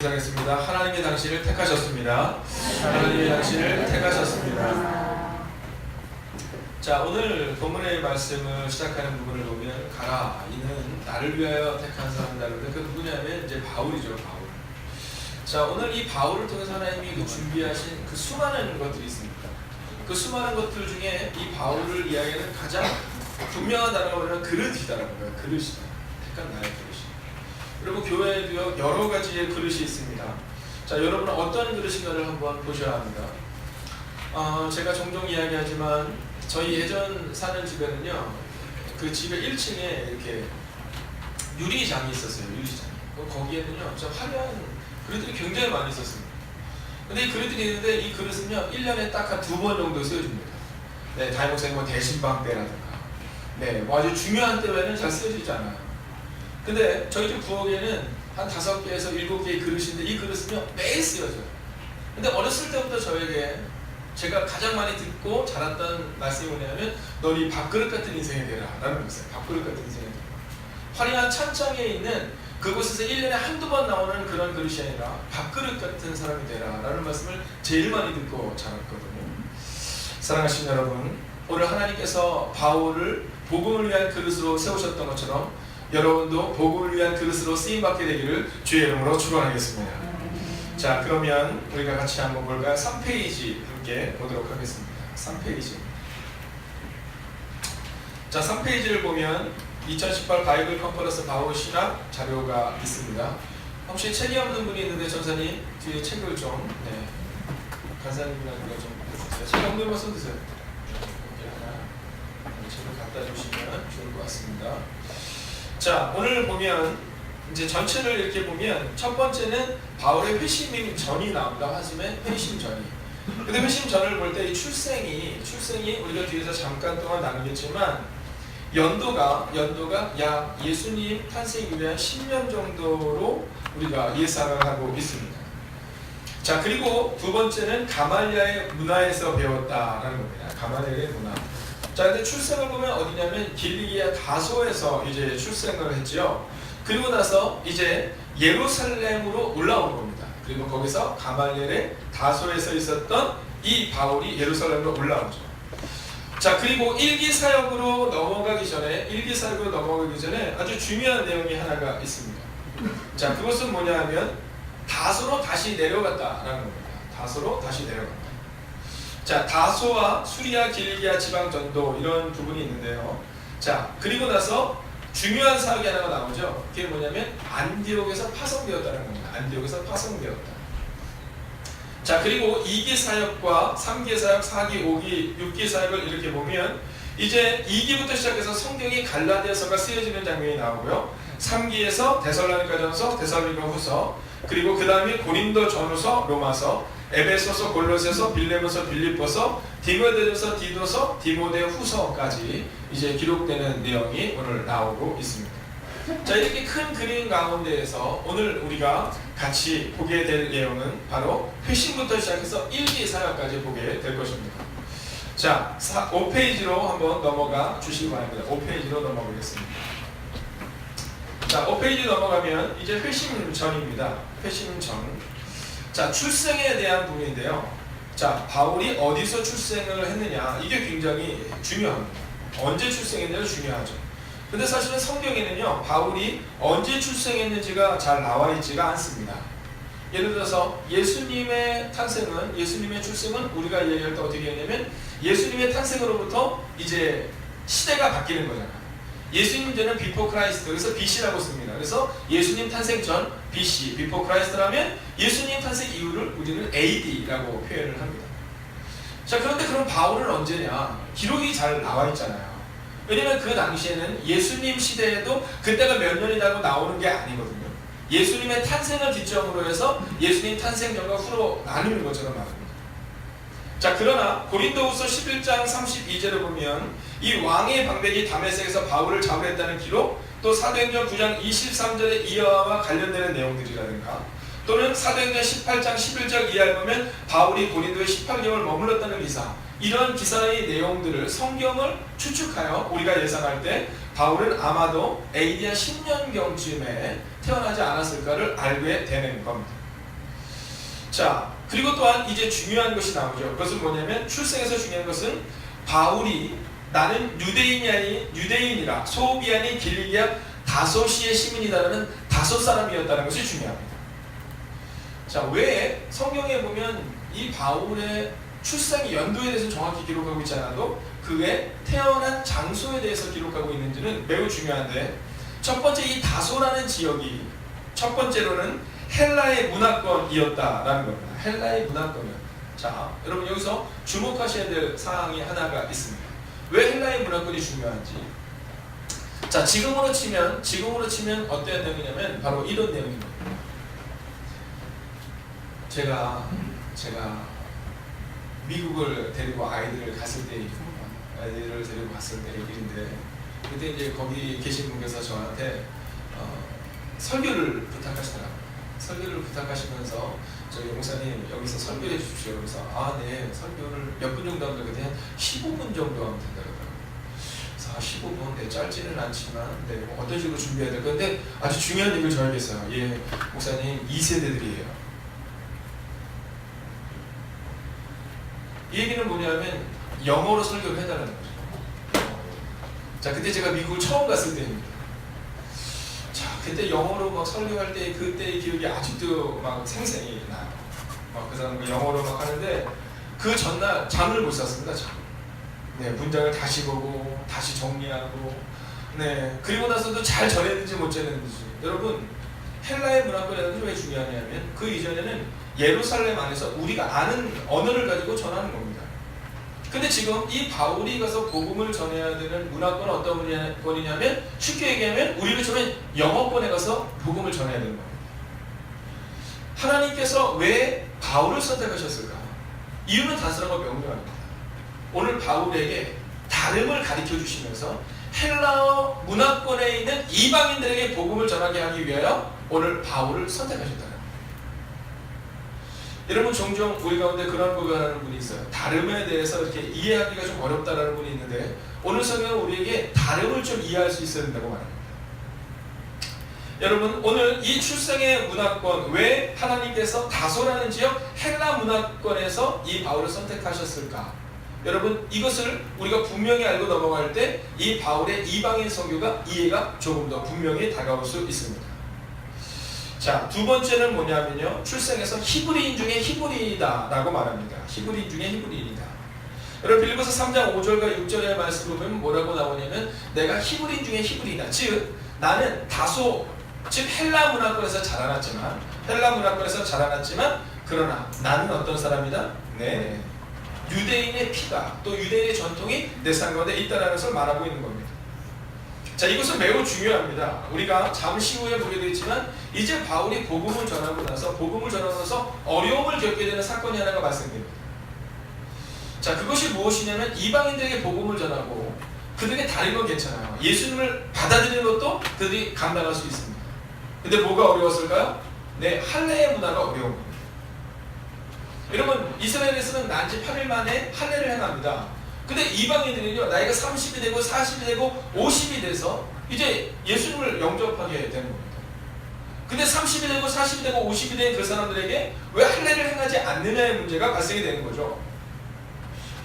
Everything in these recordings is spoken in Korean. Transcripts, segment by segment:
하겠습니다. 하나님이 당신을 택하셨습니다. 하나님이 당신을 택하셨습니다. 자, 오늘 본문의 말씀을 시작하는 부분을 보면 가라, 이는 나를 위하여 택한 사람이다. 그 누구냐면 이제 바울이죠. 바울. 자, 오늘 이 바울을 통해서 하나님이 그 준비하신 그 수많은 것들이 있습니다. 그 수많은 것들 중에 이 바울을 이야기하는 가장 분명한 단어가 뭐냐면 그릇이다라는 거예요. 그릇이다. 택한 나의 그릇이. 그리고 교회에도 여러 가지의 그릇이 있습니다. 자, 여러분은 어떤 그릇인가를 한번 보셔야 합니다. 제가 종종 이야기하지만 저희 예전 사는 집에는요, 그 집의 1층에 이렇게 유리장이 있었어요. 유리장. 거기에는요, 좀 화려한 그릇들이 굉장히 많이 있었습니다. 근데 이 그릇들이 있는데 이 그릇은요, 1년에 딱 한 2번 정도 쓰여집니다. 네, 담임 목사님 뭐 대신방 때라든가, 네, 뭐 아주 중요한 때 외에는 잘 쓰여지지 않아요. 근데 저희 집 부엌에는 한 5개에서 7개의 그릇인데 이 그릇은요, 매일 쓰여져요. 근데 어렸을 때부터 저에게 제가 가장 많이 듣고 자랐던 말씀이 뭐냐면, 너희 밥그릇 같은 인생이 되라 라는 거였어요. 밥그릇 같은 인생이 되라. 화려한 찬장에 있는 그곳에서 1년에 한두 번 나오는 그런 그릇이 아니라 밥그릇 같은 사람이 되라 라는 말씀을 제일 많이 듣고 자랐거든요. 사랑하신 여러분, 오늘 하나님께서 바울을 복음을 위한 그릇으로 세우셨던 것처럼 여러분도 복음을 위한 그릇으로 쓰임받게 되기를 주의 이름으로 축원하겠습니다. 자, 그러면 우리가 같이 한번 볼까요? 3페이지 함께 보도록 하겠습니다. 3페이지. 자, 3페이지를 보면 2018 바이블 컨퍼런스 바울 신학 자료가 있습니다. 혹시 책이 없는 분이 있는데 전사님 뒤에 책을 좀, 네, 간사님이랑 좀 해주세요. 책 없는 거 써주세요. 여기 하나 책을 갖다 주시면 좋을 것 같습니다. 자, 오늘 보면 이제 전체를 이렇게 보면 첫 번째는 바울의 회심 전이 나온다고 하시면 회심 전이. 근데 회심 전을 볼 때 이 출생이 우리가 뒤에서 잠깐 동안 나누겠지만 연도가 약 예수님 탄생 이후에 한 10년 정도로 우리가 예상을 하고 있습니다. 자, 그리고 두 번째는 가말리아의 문화에서 배웠다라는 겁니다. 가말리아의 문화. 자, 근데 출생을 보면 어디냐면 길리기아 다소에서 이제 출생을 했지요. 그리고 나서 이제 예루살렘으로 올라온 겁니다. 그리고 거기서 가말리엘의 다소에서 있었던 이 바울이 예루살렘으로 올라오죠. 자, 그리고 일기 사역으로 넘어가기 전에 아주 중요한 내용이 하나가 있습니다. 자, 그것은 뭐냐 하면 다소로 다시 내려갔다라는 겁니다. 다소로 다시 내려갔다. 자, 다소와 수리아 길리기아 지방 전도 이런 부분이 있는데요. 자, 그리고 나서 중요한 사역이 하나가 나오죠. 그게 뭐냐면 안디옥에서 파송되었다는 겁니다. 안디옥에서 파송되었다. 자, 그리고 2기 사역과 3기 사역, 4기, 5기, 6기 사역을 이렇게 보면 이제 2기부터 시작해서 성경이 갈라디아서가 쓰여지는 장면이 나오고요. 3기에서 데살로니가전서, 데살로니가 후서, 그리고 그 다음에 고린도 전후서, 로마서, 에베소서, 골로새서, 빌레몬서, 빌립보서, 디모데전서, 디도서, 디모데 후서까지 이제 기록되는 내용이 오늘 나오고 있습니다. 자, 이렇게 큰 그림 가운데에서 오늘 우리가 같이 보게 될 내용은 바로 회심부터 시작해서 1기 사역까지 보게 될 것입니다. 자, 5페이지로 한번 넘어가 주시기 바랍니다. 5페이지로 넘어가겠습니다. 자, 5페이지 넘어가면 이제 회심 전입니다. 회심 전. 자, 출생에 대한 부분인데요. 자, 바울이 어디서 출생을 했느냐, 이게 굉장히 중요합니다. 언제 출생했느냐가 중요하죠. 근데 사실은 성경에는요, 바울이 언제 출생했는지가 잘 나와 있지가 않습니다. 예를 들어서 예수님의 출생은 우리가 얘기할 때 어떻게 했냐면 예수님의 탄생으로부터 이제 시대가 바뀌는 거잖아요. 예수님 전은 비포 크라이스트, 그래서 BC라고 씁니다. 그래서 예수님 탄생 전 BC, 비포 크라이스트라면 예수님 탄생 이후를 우리는 AD라고 표현을 합니다. 자, 그런데 그럼 바울은 언제냐? 기록이 잘 나와 있잖아요. 왜냐면 그 당시에는 예수님 시대에도 그때가 몇 년이라고 나오는 게 아니거든요. 예수님의 탄생을 기점으로 해서 예수님 탄생 전과 후로 나누는 것처럼 말합니다. 자, 그러나 고린도후서 11장 32절을 보면 이 왕의 방백이 다메섹에서 바울을 잡으랬다는 기록, 또 사도행전 9장 23절의 이하와 관련되는 내용들이라든가, 또는 사도행전 18장 11절 이하를 보면 바울이 고린도에 18개월 머물렀다는 기사, 이런 기사의 내용들을 성경을 추측하여 우리가 예상할 때 바울은 아마도 AD 한 10년경쯤에 태어나지 않았을까를 알게 되는 겁니다. 자, 그리고 또한 이제 중요한 것이 나오죠. 그것은 뭐냐면 출생에서 중요한 것은 바울이 나는 유대인이라 소비 아닌 길리기아 다소시의 시민이다라는 다소 사람이었다는 것이 중요합니다. 자, 왜 성경에 보면 이 바울의 출생의 연도에 대해서 정확히 기록하고 있지 않아도 그의 태어난 장소에 대해서 기록하고 있는지는 매우 중요한데, 첫 번째 이 다소라는 지역이 첫 번째로는 헬라의 문화권이었다라는 겁니다. 헬라의 문화권이요. 자, 여러분 여기서 주목하셔야 될 사항이 하나가 있습니다. 왜 헬라의 문화권이 중요한지. 자, 지금으로 치면 어떤 내용이냐면 바로 이런 내용입니다. 제가 미국을 데리고 아이들을 갔을 때 일인데, 그때 이제 거기 계신 분께서 저한테 설교를 부탁하시더라고요. 설교를 부탁하시면서 저희 목사님 여기서 설교해 주십시오. 그래서 네, 설교를 몇 분 정도 하면 되거든요. 15분 정도 하면 된다고요. 그래서 15분, 네, 짧지는 않지만 네, 뭐 어떤 식으로 준비해야 될 건데 아주 중요한 얘기를 전하겠어요. 예, 목사님 2세대들이에요. 이 얘기는 뭐냐면 영어로 설교를 해달라는 거죠. 자, 그때 제가 미국을 처음 갔을 때입니다. 자, 그때 영어로 막 설교할 때 그때의 기억이 아직도 막 생생히 나요. 막 그 사람 영어로 막 하는데 그 전날 잠을 못 잤습니다. 잠. 네, 문장을 다시 보고 다시 정리하고, 네, 그리고 나서도 잘 전했는지 못 전했는지. 여러분, 헬라의 문화권이라는 게 왜 중요하냐면 그 이전에는 예루살렘 안에서 우리가 아는 언어를 가지고 전하는 겁니다. 근데 지금 이 바울이 가서 복음을 전해야 되는 문화권은 어떤 문화권이냐면, 쉽게 얘기하면 우리를 처음에 영어권에 가서 복음을 전해야 되는 겁니다. 하나님께서 왜 바울을 선택하셨을까? 이유는 단순하고 명료합니다. 오늘 바울에게 다름을 가르쳐 주시면서 헬라어 문화권에 있는 이방인들에게 복음을 전하게 하기 위하여 오늘 바울을 선택하셨다는 겁니다. 여러분, 종종 우리 가운데 그런 부분하는 분이 있어요. 다름에 대해서 이렇게 이해하기가 좀 어렵다라는 분이 있는데, 오늘 성경은 우리에게 다름을 좀 이해할 수 있어야 된다고 말합니다. 여러분, 오늘 이 출생의 문화권, 왜 하나님께서 다소라는 지역 헬라 문화권에서 이 바울을 선택하셨을까? 여러분, 이것을 우리가 분명히 알고 넘어갈 때 이 바울의 이방인 선교가 이해가 조금 더 분명히 다가올 수 있습니다. 자, 두 번째는 뭐냐면요, 출생에서 히브리인 중에 히브리이다 라고 말합니다. 히브리인 중에 히브리인이다. 여러분, 빌립보서 3장 5절과 6절의 말씀을 보면 뭐라고 나오냐면, 내가 히브리인 중에 히브리이다. 즉, 나는 다소, 즉 헬라 문화권에서 자라났지만 그러나 나는 어떤 사람이다? 네, 유대인의 피가, 또 유대인의 전통이 내 삶 가운데 있다는 것을 말하고 있는 겁니다. 자, 이것은 매우 중요합니다. 우리가 잠시 후에 보게 되지만 이제 바울이 복음을 전하고 나서 어려움을 겪게 되는 사건이 하나가 발생됩니다. 자, 그것이 무엇이냐면 이방인들에게 복음을 전하고 그들에게 다른 건 괜찮아요. 예수님을 받아들이는 것도 그들이 감당할 수 있습니다. 근데 뭐가 어려웠을까요? 네, 할례의 문화가 어려운 겁니다. 여러분, 이스라엘에서는 난 지 8일 만에 할례를 행합니다. 근데 이방인들은요, 나이가 30이 되고 40이 되고 50이 돼서 이제 예수님을 영접하게 되는 겁니다. 근데 30이 되고 40이 되고 50이 된 그 사람들에게 왜 할례를 행하지 않느냐의 문제가 발생이 되는 거죠.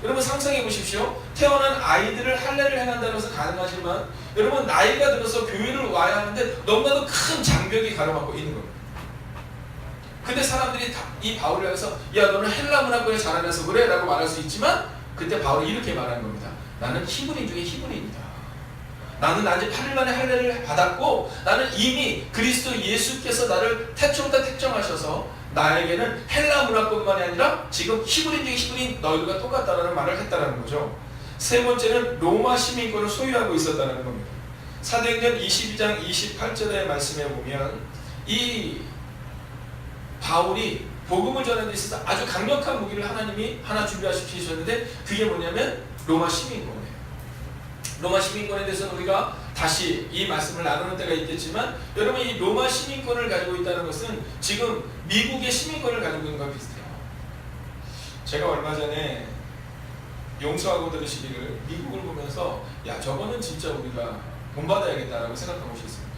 여러분, 상상해 보십시오. 태어난 아이들을 할례를 행한다는 것은 가능하지만 여러분, 나이가 들어서 교회를 와야 하는데 너무나도 큰 장벽이 가로막고 있는 겁니다. 근데 사람들이 이 바울을 향해서 야, 너는 헬라 문화권에 자라나서 그래? 라고 말할 수 있지만 그때 바울이 이렇게 말하는 겁니다. 나는 히브리인 중에 히브리인이다. 나는 난지 8일 만에 할례를 받았고 나는 이미 그리스도 예수께서 나를 태초부터 택정하셔서 나에게는 헬라 문화권만이 아니라 지금 히브리인 중에 히브리인 너희들과 똑같다라는 말을 했다는 거죠. 세 번째는 로마 시민권을 소유하고 있었다는 겁니다. 사도행전 22장 28절의 말씀에 보면 이 바울이 복음을 전하는 데 있어서 아주 강력한 무기를 하나님이 하나 준비하시키셨는데 그게 뭐냐면 로마 시민권이에요. 로마 시민권에 대해서는 우리가 다시 이 말씀을 나누는 때가 있겠지만 여러분, 이 로마 시민권을 가지고 있다는 것은 지금 미국의 시민권을 가지고 있는 것과 비슷해요. 제가 얼마 전에 용서하고 들으시기를 미국을 보면서 야, 저거는 진짜 우리가 본받아야겠다라고 생각한 것이 있습니다.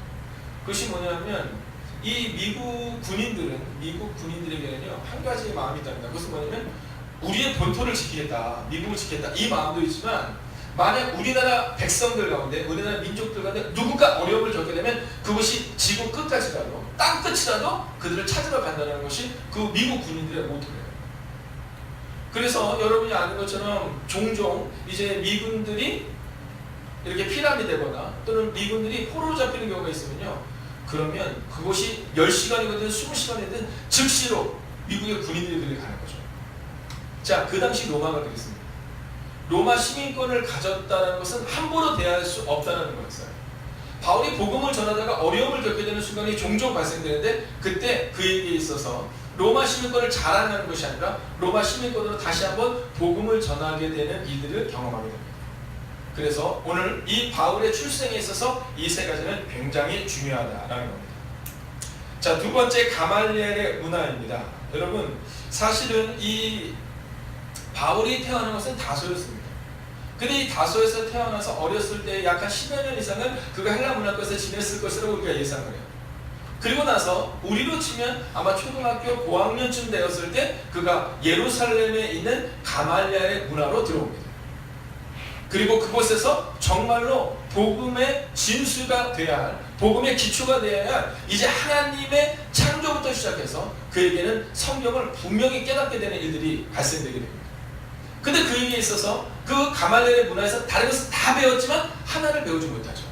그것이 뭐냐면 이 미국 군인들에게는요 한 가지 마음이 있답니다. 그것은 뭐냐면 우리의 본토를 지키겠다, 미국을 지키겠다 이 마음도 있지만 만약 우리나라 백성들 가운데, 우리나라 민족들 가운데 누군가 어려움을 겪게 되면 그것이 지구 끝까지라도, 땅 끝이라도 그들을 찾으러 간다는 것이 그 미국 군인들의 모토예요. 그래서 여러분이 아는 것처럼 종종 이제 미군들이 이렇게 피난이 되거나 또는 미군들이 포로로 잡히는 경우가 있으면요, 그러면 그것이 10시간이든 20시간이든 즉시로 미국의 군인들이 가는 거죠. 자, 그 당시 로마가 그랬습니다. 로마 시민권을 가졌다는 것은 함부로 대할 수 없다는 거였어요. 바울이 복음을 전하다가 어려움을 겪게 되는 순간이 종종 발생되는데 그때 그에게 있어서 로마 시민권을 자랑하는 것이 아니라 로마 시민권으로 다시 한번 복음을 전하게 되는 일들을 경험하게 됩니다. 그래서 오늘 이 바울의 출생에 있어서 이 세 가지는 굉장히 중요하다라는 겁니다. 자, 두 번째 가말리엘의 문화입니다. 여러분, 사실은 이 바울이 태어난 것은 다소였습니다. 근데 이 다소에서 태어나서 어렸을 때 약 한 10여 년 이상은 그가 헬라 문화권에서 지냈을 것이라고 우리가 예상을 해요. 그리고 나서 우리로 치면 아마 초등학교 고학년쯤 되었을 때 그가 예루살렘에 있는 가말리엘의 문화로 들어옵니다. 그리고 그곳에서 정말로 복음의 진수가 돼야 할, 복음의 기초가 되어야 할 이제 하나님의 창조부터 시작해서 그에게는 성경을 분명히 깨닫게 되는 일들이 발생되게 됩니다. 근데 그에게 있어서 그 가말리엘의 문화에서 다른 것을 다 배웠지만 하나를 배우지 못하죠.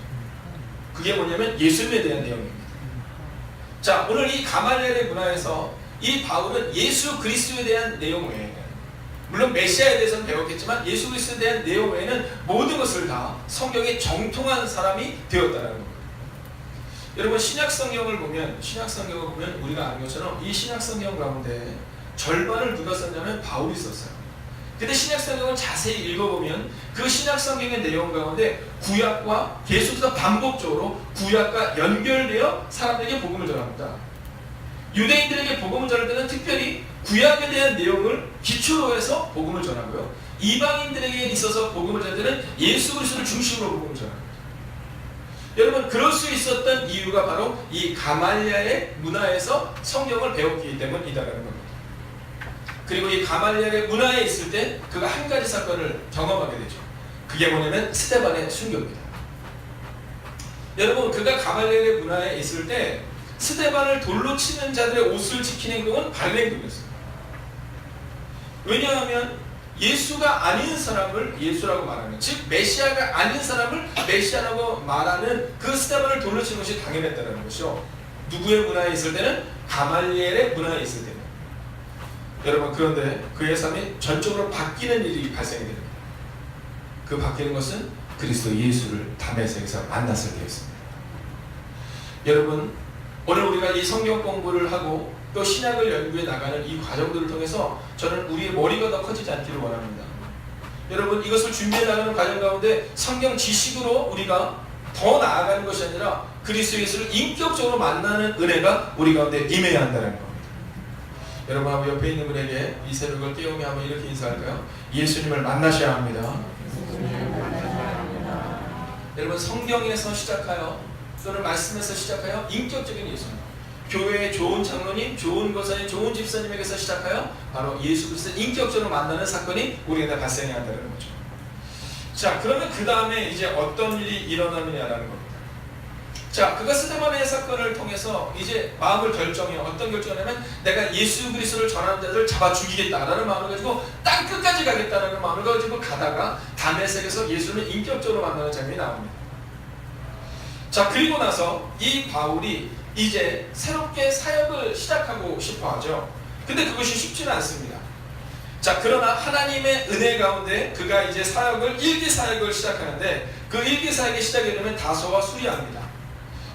그게 뭐냐면 예수님에 대한 내용입니다. 자, 오늘 이 가말리엘의 문화에서 이 바울은 예수 그리스도에 대한 내용 외에는, 물론 메시아에 대해서는 배웠겠지만 예수 그리스도에 대한 내용 외에는 모든 것을 다 성경에 정통한 사람이 되었다는 겁니다. 여러분, 신약 성경을 보면 우리가 아는 것처럼 이 신약 성경 가운데 절반을 누가 썼냐면 바울이 썼어요. 근데 신약 성경을 자세히 읽어보면 그 신약 성경의 내용 가운데 구약과 계속해서 반복적으로 구약과 연결되어 사람들에게 복음을 전합니다. 유대인들에게 복음을 전할 때는 특별히 구약에 대한 내용을 기초로 해서 복음을 전하고요, 이방인들에게 있어서 복음을 전할 때는 예수 그리스도를 중심으로 복음을 전합니다. 여러분, 그럴 수 있었던 이유가 바로 이 가말리엘의 문화에서 성경을 배웠기 때문이다라는 겁니다. 그리고 이 가말리엘의 문화에 있을 때 그가 한 가지 사건을 경험하게 되죠. 그게 뭐냐면 스데반의 순교입니다. 여러분, 그가 가말리엘의 문화에 있을 때 스데반을 돌로 치는 자들의 옷을 지키는 행동은 바른 행동이었습니다. 왜냐하면 예수가 아닌 사람을 예수라고 말하는, 즉 메시아가 아닌 사람을 메시아라고 말하는 그 스데반을 돌로 치는 것이 당연했다는 것이죠. 누구의 문화에 있을 때는? 가말리엘의 문화에 있을 때는. 여러분, 그런데 그의 삶이 전적으로 바뀌는 일이 발생이 됩니다. 그 바뀌는 것은 그리스도 예수를 다메섹에서 만났을 때였습니다. 여러분, 오늘 우리가 이 성경 공부를 하고 또 신약을 연구해 나가는 이 과정들을 통해서 저는 우리의 머리가 더 커지지 않기를 원합니다. 여러분, 이것을 준비해 나가는 과정 가운데 성경 지식으로 우리가 더 나아가는 것이 아니라 그리스도 예수를 인격적으로 만나는 은혜가 우리 가운데 임해야 한다는 겁니다. 여러분, 한번 옆에 있는 분에게 이 새벽을 깨우며 한번 이렇게 인사할까요? 예수님을 만나셔야 합니다. 여러분, 성경에서 시작하여 또는 말씀에서 시작하여 인격적인 예수님, 교회의 좋은 장로님, 좋은 거사님, 좋은 집사님에게서 시작하여 바로 예수 그리스도를 인격적으로 만나는 사건이 우리에게 발생해야 한다는 거죠. 자, 그러면 그 다음에 이제 어떤 일이 일어나느냐라는 겁니다. 자, 그가 스데반의 사건을 통해서 이제 마음을 결정해요. 어떤 결정이냐면 내가 예수 그리스도를 전하는 자들을 잡아 죽이겠다라는 마음을 가지고 땅 끝까지 가겠다라는 마음을 가지고 가다가 다메섹에서 예수를 인격적으로 만나는 장면이 나옵니다. 자, 그리고 나서 이 바울이 이제 새롭게 사역을 시작하고 싶어 하죠. 근데 그것이 쉽지는 않습니다. 자, 그러나 하나님의 은혜 가운데 그가 이제 일기 사역을 시작하는데 그 일기 사역의 시작이 되면 다소와 수리아입니다.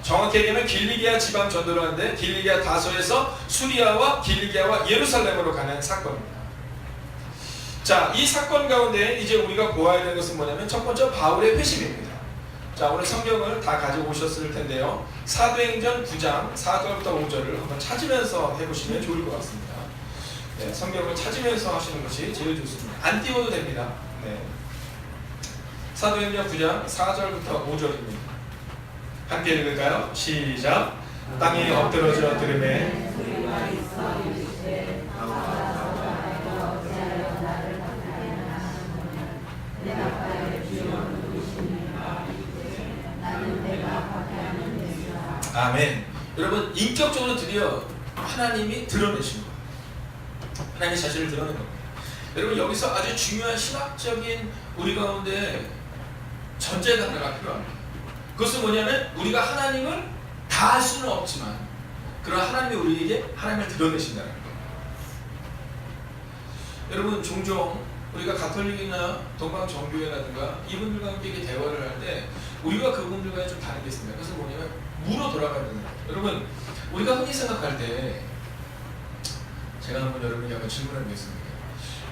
정확히 얘기하면 길리기아 지방 전도를 하는데 길리기아 다소에서 수리아와 길리기아와 예루살렘으로 가는 사건입니다. 자, 이 사건 가운데 이제 우리가 보아야 되는 것은 뭐냐면 첫 번째 바울의 회심입니다. 자, 오늘 성경을 다 가지고 오셨을 텐데요, 사도행전 9장 4절부터 5절을 한번 찾으면서 해보시면 좋을 것 같습니다. 네, 성경을 찾으면서 하시는 것이 제일 좋습니다. 안 띄워도 됩니다. 네. 사도행전 9장 4절부터 5절입니다. 함께 읽을까요? 시작. 땅에 엎드러져 들음에 아멘. 여러분 인격적으로 드디어 하나님이 드러내신 거예요. 하나님의 자신을 드러낸 겁니다. 여러분 여기서 아주 중요한 신학적인 우리 가운데 전제가 하나가 필요합니다. 그것은 뭐냐면 우리가 하나님을 다 할 수는 없지만 그러나 하나님이 우리에게 하나님을 드러내신다는 거예요. 여러분 종종 우리가 가톨릭이나 동방정교회라든가 이분들과 함께 대화를 할 때 우리가 그분들과 좀 다른 게 있습니다. 그것은 뭐냐면 무로 돌아가는 거예요. 여러분 우리가 흔히 생각할 때 제가 한번 여러분에게 한번 질문을 드리겠습니다.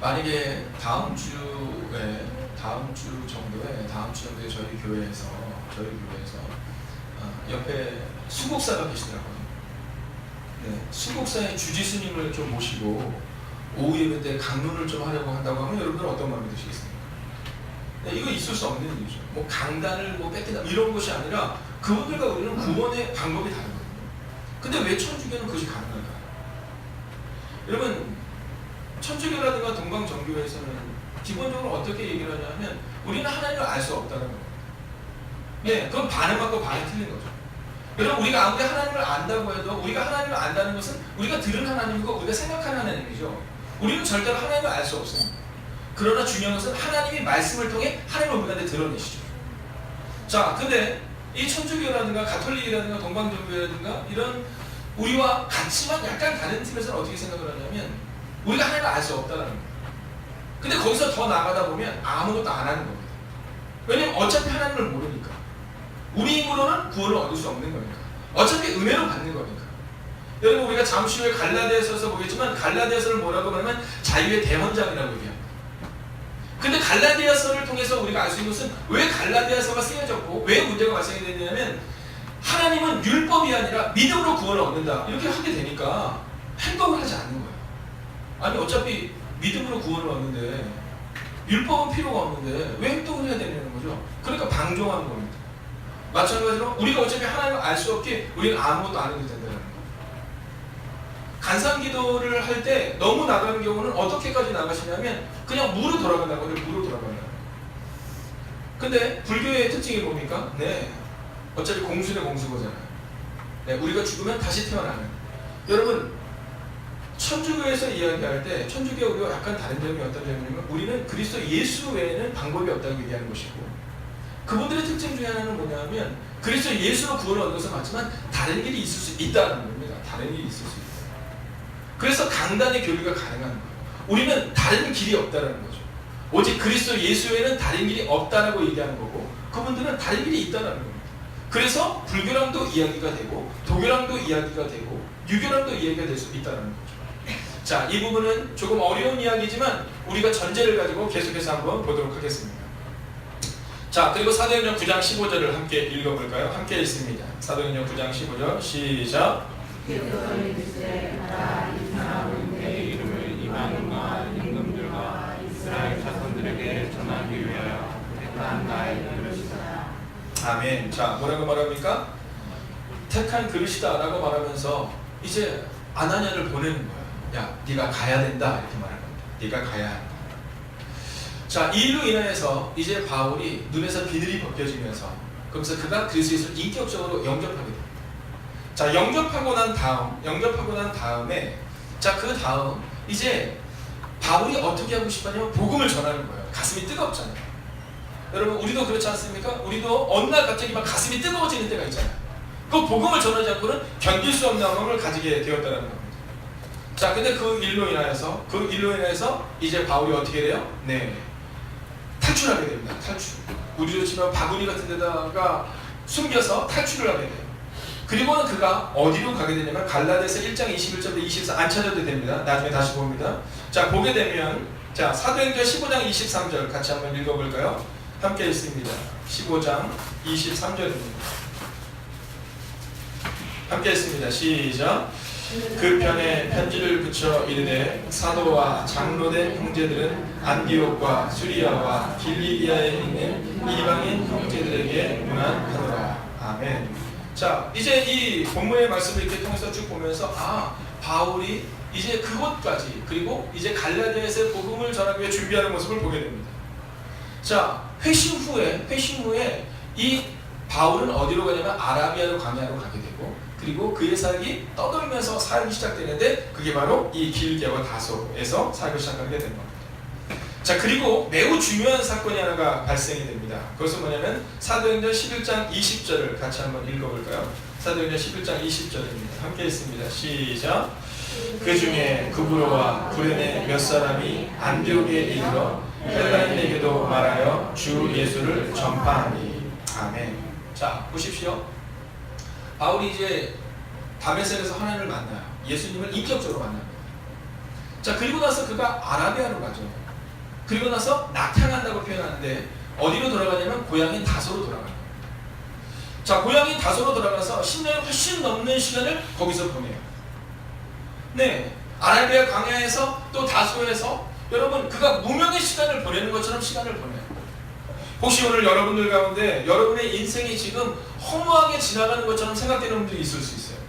만약에 다음 주 정도에 저희 교회에서 옆에 수국사가 계시더라고요. 네, 수국사의 주지스님을 좀 모시고 오후 예배 때 강론을 좀 하려고 한다고 하면 여러분들은 어떤 마음이 드시겠습니까? 네, 이거 있을 수 없는 일이죠. 뭐 강단을 뭐 뺏긴다 이런 것이 아니라 그분들과 우리는 구원의 방법이 다르거든요. 근데 왜 천주교는 그것이 가능할까요? 여러분 천주교라든가 동방정교에서는 기본적으로 어떻게 얘기를 하냐면 우리는 하나님을 알 수 없다는 거예요. 네, 그건 반은 맞고 반이 틀린 거죠. 여러분 우리가 아무리 하나님을 안다고 해도 우리가 하나님을 안다는 것은 우리가 들은 하나님이고 우리가 생각하는 하나님이죠. 우리는 절대로 하나님을 알 수 없습니다. 그러나 중요한 것은 하나님이 말씀을 통해 하나님을 우리한테 드러내시죠. 자, 근데 이 천주교라든가 가톨릭이라든가 동방정교라든가 이런 우리와 같지만 약간 다른 팀에서는 어떻게 생각을 하냐면 우리가 하나님을 알 수 없다는 거예요. 근데 거기서 더 나가다 보면 아무것도 안 하는 겁니다. 왜냐면 어차피 하나님을 모르니까. 우리 힘으로는 구원을 얻을 수 없는 거니까. 어차피 은혜로 받는 거니까. 여러분 우리가 잠시 후에 갈라디아서에서 보겠지만 갈라디아서를 뭐라고 하냐면 자유의 대헌장이라고 얘기합니다. 근데 갈라디아서를 통해서 우리가 알 수 있는 것은 왜 갈라디아서가 쓰여졌고 왜 문제가 발생이 되냐면 하나님은 율법이 아니라 믿음으로 구원을 얻는다 이렇게 하게 되니까 행동을 하지 않는 거예요. 아니 어차피 믿음으로 구원을 얻는데 율법은 필요가 없는데 왜 행동을 해야 되는 거죠? 그러니까 방종하는 겁니다. 마찬가지로 우리가 어차피 하나님을 알 수 없기에 우리는 아무것도 안 해도 된다는 거예요. 간상기도를 할 때 너무 나가는 경우는 어떻게까지 나가시냐면 그냥 무로 돌아간다고 해요. 무로 돌아간다고. 근데 불교의 특징이 뭡니까? 네, 어차피 공수 대 공수거잖아요. 네, 우리가 죽으면 다시 태어나는. 여러분 천주교에서 이야기할 때 천주교 우리가 약간 다른 점이 어떤 점이냐면 우리는 그리스도 예수 외에는 방법이 없다고 얘기하는 것이고 그분들의 특징 중에 하나는 뭐냐면 그리스도 예수로 구원을 얻는 것은 맞지만 다른 길이 있을 수 있다는 겁니다. 다른 길이 있을 수 있다. 그래서 강단의 교류가 가능한 거예요. 우리는 다른 길이 없다는 거죠. 오직 그리스도 예수 외에는 다른 길이 없다라고 얘기하는 거고 그분들은 다른 길이 있다는 겁니다. 그래서 불교랑도 이야기가 되고 도교랑도 이야기가 되고 유교랑도 이야기가 될 수 있다는 거죠. 자, 이 부분은 조금 어려운 이야기지만 우리가 전제를 가지고 계속해서 한번 보도록 하겠습니다. 자, 그리고 사도행전 9장 15절을 함께 읽어볼까요? 함께 읽습니다. 사도행전 9장 15절 시작. 임금들과 이스라엘 자손들에게 전하기 위하여 택한 나의 그릇이다. 아멘. 자, 뭐라고 말합니까? 택한 그릇이다 라고 말하면서 이제 아나니아를 보내는 거예요. 야, 네가 가야 된다 이렇게 말하는 겁니다. 네가 가야 한다. 자, 이 일로 인하여서 이제 바울이 눈에서 비늘이 벗겨지면서 그러면서 그가 그리스도 예수를 인격적으로 영접하게 됩니다. 자, 영접하고 난 다음에 자, 그 다음 이제 바울이 어떻게 하고 싶었냐면 복음을 전하는 거예요. 가슴이 뜨겁잖아요. 여러분 우리도 그렇지 않습니까? 우리도 어느 날 갑자기 막 가슴이 뜨거워지는 때가 있잖아요. 그 복음을 전하지 않고는 견딜 수 없는 마음을 가지게 되었다는 겁니다. 자, 근데 그 일로 인하여서 이제 바울이 어떻게 돼요? 네, 탈출하게 됩니다. 탈출. 우리로 치면 바구니 같은 데다가 숨겨서 탈출을 하게 돼요. 그리고는 그가 어디로 가게 되냐면 갈라디아서 1장 21절부터 24 안 찾아도 됩니다. 나중에 다시 봅니다. 자, 보게 되면 자, 사도행전 15장 23절 같이 한번 읽어볼까요? 함께 읽습니다. 15장 23절입니다. 함께 읽습니다. 시작. 그 편에 편지를 붙여 이르되 사도와 장로된 형제들은 안디옥과 수리아와 길리기아에 있는 이방인 형제들에게 문안하노라. 아멘. 자, 이제 이 본문의 말씀을 이렇게 통해서 쭉 보면서 바울이 이제 그곳까지 그리고 이제 갈라디아에서 복음을 전하기 위해 준비하는 모습을 보게 됩니다. 자, 회심 후에 이 바울은 어디로 가냐면 아라비아로 광야로 가게 되고 그리고 그의 사역이 떠돌면서 사역이 시작되는데 그게 바로 이 길게와 다소에서 사역을 시작하게 된 겁니다. 자, 그리고 매우 중요한 사건이 하나가 발생이 됩니다. 그것은 뭐냐면 사도행전 11장 20절을 같이 한번 읽어볼까요? 사도행전 11장 20절입니다. 함께 읽습니다. 시작. 그 중에 구브로와 구레네 몇 사람이 안디옥에 이르러 헬라인에게도 말하여 주 예수를 전파하니. 아멘. 자, 보십시오. 바울이 이제 다메섹에서 하나님을 만나요. 예수님을 인격적으로 만납니다. 자, 그리고 나서 그가 아라비아로 가죠. 그리고 나서 낙향한다고 표현하는데 어디로 돌아가냐면 고향인 다소로 돌아가요. 자, 고향인 다소로 돌아가서 10년이 훨씬 넘는 시간을 거기서 보내요. 네, 아라비아 광야에서 또 다소에서 여러분 그가 무명의 시간을 보내는 것처럼 시간을 보내요. 혹시 오늘 여러분들 가운데 여러분의 인생이 지금 허무하게 지나가는 것처럼 생각되는 분들이 있을 수 있어요.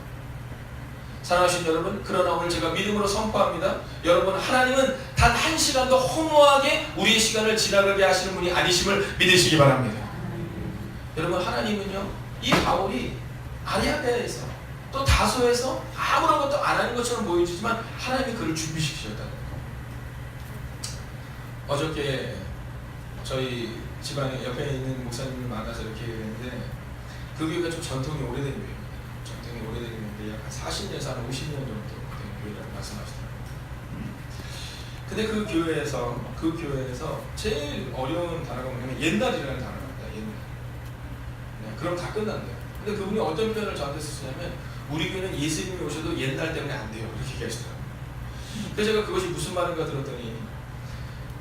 사랑하신 여러분, 그러나 오늘 제가 믿음으로 선포합니다. 여러분, 하나님은 단 한 시간도 허무하게 우리의 시간을 지나가게 하시는 분이 아니심을 믿으시기 바랍니다. 여러분, 하나님은요, 이 바울이 아라비아에서 또 다소에서 아무런 것도 안 하는 것처럼 보여지지만 하나님이 그를 준비시키셨다는 거예요. 어저께 저희 집안에 옆에 있는 목사님을 만나서 이렇게 얘기했는데 그 교회가 좀 전통이 오래된 교회입니다. 전통이 오래된 교회인데 약 한 40년에서 한 50년 정도 된 교회라고 말씀하시더라고요. 근데 그 교회에서 제일 어려운 단어가 뭐냐면 옛날이라는 단어입니다. 옛날. 네, 그럼 다 끝난대요. 근데 그분이 어떤 표현을 저한테 쓰시냐면 우리 교회는 예수님이 오셔도 옛날 때문에 안 돼요. 이렇게 얘기하시더라고요. 그래서 제가 그것이 무슨 말인가 들었더니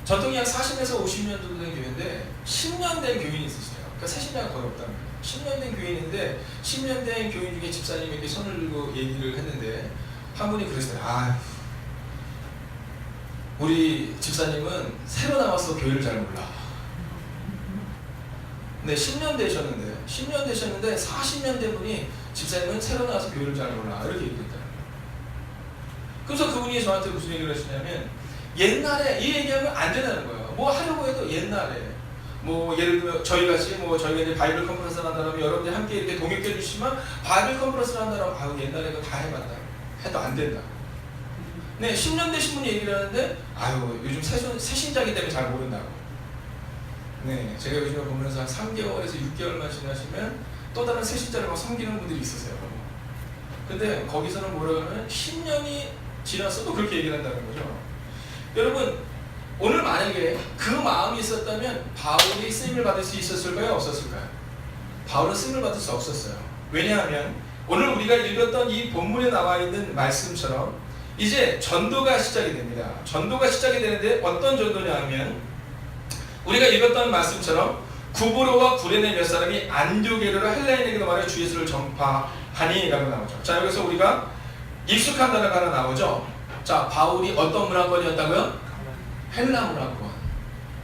전통이 한 40에서 50년 정도 된 교회인데 10년 된 교인이 있으세요. 그러니까 새 신자가 거의 없다는 거예요. 10년 된 교인인데 10년 된 교인 중에 집사님에게 손을 들고 얘기를 했는데 한 분이 그러시더라고요. 우리 집사님은 새로 나와서 교회를 잘 몰라. 네, 10년 되셨는데 40년 된 분이 집사님은 새로 나와서 교회를 잘 몰라. 이렇게 얘기했다는 거예요. 그래서 그분이 저한테 무슨 얘기를 하시냐면 옛날에 이 얘기하면 안 된다는 거예요. 뭐 하려고 해도 옛날에 뭐 예를 들면 저희가 이제 바이블 컨퍼런스를 한다면 여러분들이 함께 이렇게 동역해 주시면 바이블 컨퍼런스를 한다면 옛날에 그거 다 해봤다 해도 안 된다. 네, 10년 되신 분이 얘기를 하는데 요즘 새신자기 때문에 잘 모른다고. 네, 제가 요즘에 보면서 한 3개월에서 6개월만 지나시면 또 다른 새신자를 막 섬기는 분들이 있으세요. 근데 거기서는 뭐라고 하면 10년이 지났어도 그렇게 얘기를 한다는 거죠. 여러분, 오늘 만약에 그 마음이 있었다면 바울이 쓰임을 받을 수 있었을까요? 없었을까요? 바울은 쓰임을 받을 수 없었어요. 왜냐하면 오늘 우리가 읽었던 이 본문에 나와 있는 말씀처럼 이제 전도가 시작이 됩니다. 전도가 시작이 되는데 어떤 전도냐 하면 우리가 읽었던 말씀처럼 구브로와 구레네 몇 사람이 안디옥에로 헬라인에게도 말하여 주 예수를 전파하니 라고 나오죠. 자, 여기서 우리가 익숙한 단어가 하나 나오죠. 자, 바울이 어떤 문화권이었다고요? 헬라 문화권.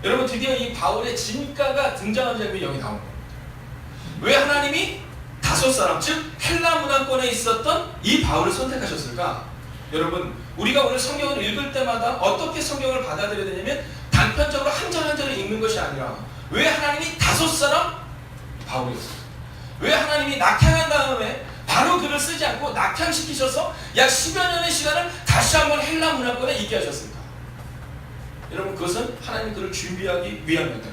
여러분, 드디어 이 바울의 진가가 등장하는 장면이 여기 나온 겁니다. 왜 하나님이 다소 사람, 즉 헬라 문화권에 있었던 이 바울을 선택하셨을까? 여러분, 우리가 오늘 성경을 읽을 때마다 어떻게 성경을 받아들여야 되냐면 단편적으로 한 절 한 절을 읽는 것이 아니라 왜 하나님이 다소 사람? 바울이었어요. 왜 하나님이 낙향한 다음에 바로 그를 쓰지 않고 낙향시키셔서 약 10여 년의 시간을 다시 한번 헬라 문화권에 있게 하셨을까? 여러분, 그것은 하나님 그를 준비하기 위함이었다.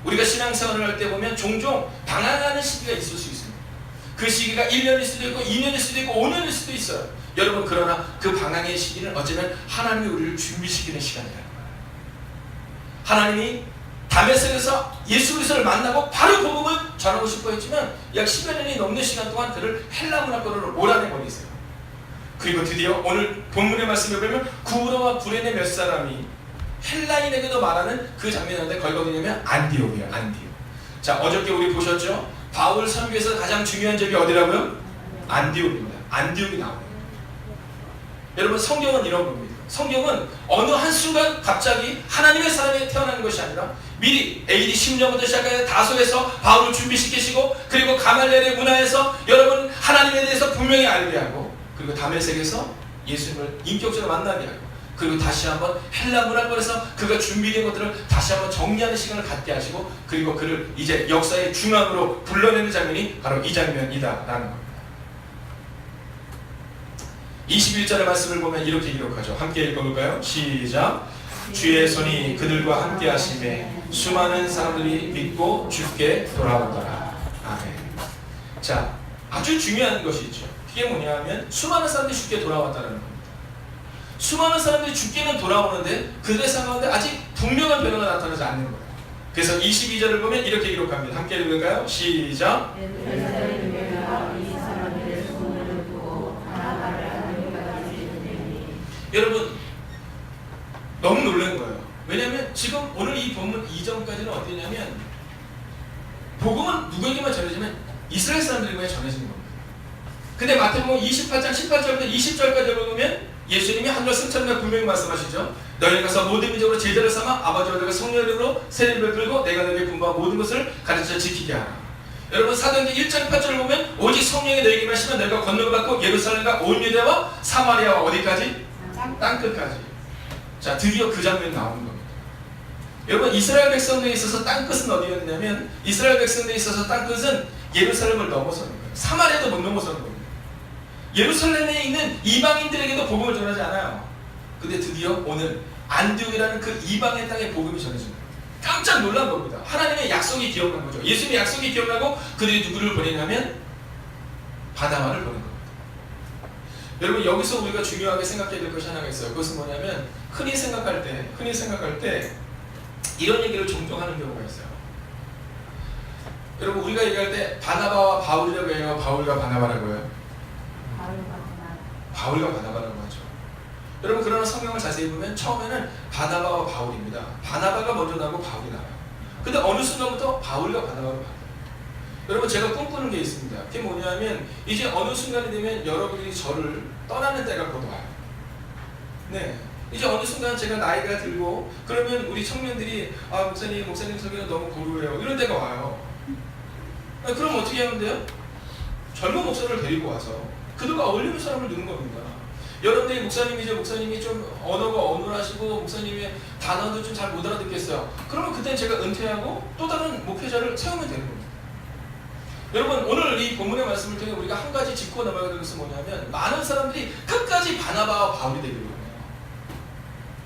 우리가 신앙생활을 할 때 보면 종종 방황하는 시기가 있을 수 있습니다. 그 시기가 1년일 수도 있고 2년일 수도 있고 5년일 수도 있어요. 여러분, 그러나 그 방황의 시기는 어쩌면 하나님이 우리를 준비시키는 시간이라는 거예요. 하나님이 다메섹에서 예수 그리스도를 만나고 바로 복음을 전하고 싶어 했지만 약 10여 년이 넘는 시간 동안 그를 헬라 문화권으로 몰아내버리세요. 그리고 드디어 오늘 본문의 말씀에 보면 구브로와 구레네 몇 사람이 헬라인에게도 말하는 그 장면인데 거기가 어디냐면 안디옥이에요. 안디옥. 자, 어저께 우리 보셨죠? 바울 선교에서 가장 중요한 적이 어디라고요? 안디옥입니다. 안디옥이 나옵니다. 여러분 성경은 이런 겁니다. 성경은 어느 한순간 갑자기 하나님의 사람이 태어나는 것이 아니라 미리 AD 10년부터 시작해서 다소에서 바울을 준비시키시고 그리고 가말리엘의 문화에서 여러분 하나님에 대해서 분명히 알게 하고 그리고 다메섹에서 예수님을 인격적으로 만나게 하고 그리고 다시 한번 헬라 문화권에서 그가 준비된 것들을 다시 한번 정리하는 시간을 갖게 하시고 그리고 그를 이제 역사의 중앙으로 불러내는 장면이 바로 이 장면이다라는 겁니다. 21절의 말씀을 보면 이렇게 기록하죠. 함께 읽어볼까요? 시작. 주의 손이 그들과 함께 하심에 수많은 사람들이 믿고 주께 돌아오더라. 아멘. 자, 아주 중요한 것이 있죠. 그게 뭐냐면 수많은 사람들이 주께 돌아왔다는 겁니다. 수많은 사람들이 주께는 돌아오는데 그들의 삶 가운데 아직 분명한 변화가 나타나지 않는 거예요. 그래서 22절을 보면 이렇게 기록합니다. 함께 읽을까요? 시작. 여러분 너무 놀란 거예요. 왜냐하면 지금 오늘 이 본문 이전까지는 어땠냐면 복음은 누구에게만 전해지면 이스라엘 사람들에게만 전해지는 겁니다. 근데 마태복음 28장 18절부터 20절까지 보면 예수님이 하늘과 승천과 분명히 말씀하시죠. 너희 가서 모든 민족으로 제자를 삼아 아버지와 너희가 성령의 이름으로 세례를 베풀고 내가 너희에게 분부한 모든 것을 가르쳐 지키게 하라. 여러분 사도행전 1장 8절을 보면 오직 성령이 너희에게 마시면 너희가 권능을 받고 예루살렘과 온 유대와 사마리아와 어디까지? 땅끝까지. 자, 드디어 그 장면이 나오는 겁니다. 여러분 이스라엘 백성들에 있어서 땅끝은 어디였냐면 이스라엘 백성들에 있어서 땅끝은 예루살렘을 넘어서는 거예요. 사마리아도 못 넘어서는 겁니다. 예루살렘에 있는 이방인들에게도 복음을 전하지 않아요. 근데 드디어 오늘 안디옥이라는 그 이방의 땅에 복음이 전해집니다. 깜짝 놀란 겁니다. 하나님의 약속이 기억난 거죠. 예수님의 약속이 기억나고 그들이 누구를 보내냐면 바나바를 보낸 겁니다. 여러분 여기서 우리가 중요하게 생각해야 될 것이 하나가 있어요. 그것은 뭐냐면 흔히 생각할 때 이런 얘기를 종종 하는 경우가 있어요. 여러분 우리가 얘기할 때 바나바와 바울이라고 해요? 바울과 바나바라고 해요? 바울과 바나바라고 하죠. 여러분 그러나 성경을 자세히 보면 처음에는 바나바와 바울입니다. 바나바가 먼저 나오고 바울이 나와요. 근데 어느 순간부터 바울과 바나바로 바뀌어요. 여러분 제가 꿈꾸는 게 있습니다. 그게 뭐냐면 이제 어느 순간이 되면 여러분들이 저를 떠나는 때가 곧 와요. 네. 이제 어느 순간 제가 나이가 들고 그러면 우리 청년들이 아 목사님 설교는 너무 고루해요. 이런 때가 와요. 그럼 어떻게 하면 돼요? 젊은 목사를 데리고 와서 그들과 어울리는 사람을 두는 겁니다. 여러분들이 목사님이 좀 언어가 어눌하시고 목사님의 단어도 좀 잘 못 알아듣겠어요. 그러면 그땐 제가 은퇴하고 또 다른 목회자를 세우면 되는 겁니다. 여러분 오늘 이 본문의 말씀을 통해 우리가 한 가지 짚고 넘어가야 되는 것은 뭐냐면 많은 사람들이 끝까지 바나바와 바울이 되기로 해요.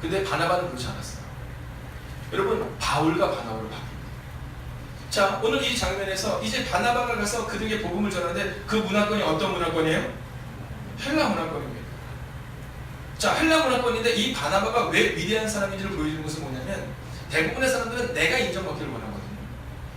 근데 바나바는 그렇지 않았어요. 여러분 바울과 바나바로 바뀝니다. 자 오늘 이 장면에서 이제 바나바가 가서 그들에게 복음을 전하는데 그 문화권이 어떤 문화권이에요? 헬라 문화권입니다. 자 헬라 문화권인데 이 바나바가 왜 위대한 사람인지를 보여주는 것은 뭐냐면 대부분의 사람들은 내가 인정받기를 원하거든요.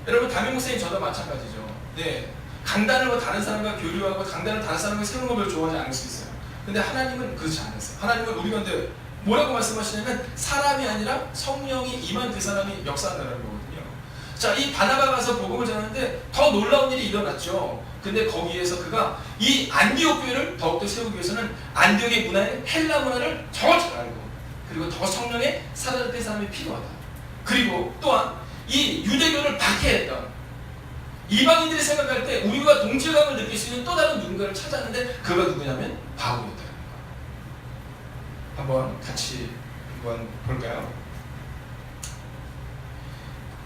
여러분 담임 목사님 저도 마찬가지죠. 네, 강단을 뭐 다른 사람과 교류하고 강단을 다른 사람과 세우는 걸 별로 좋아하지 않을 수 있어요. 근데 하나님은 그렇지 않았어요. 하나님은 우리 가운데 뭐라고 말씀하시냐면 사람이 아니라 성령이 임한 그 사람이 역사한다는 거거든요. 자, 이 바나바가 가서 복음을 전하는데 더 놀라운 일이 일어났죠. 근데 거기에서 그가 이 안디옥 교회를 더욱더 세우기 위해서는 안디옥의 문화인 헬라 문화를 더 잘 알고 그리고 더 성령의 사라졌던 사람이 필요하다. 그리고 또한 이 유대교를 박해했던 이방인들이 생각할 때 우리가 동질감을 느낄 수 있는 또 다른 누군가를 찾았는데 그가 누구냐면 바울이었다. 한번 같이 볼까요?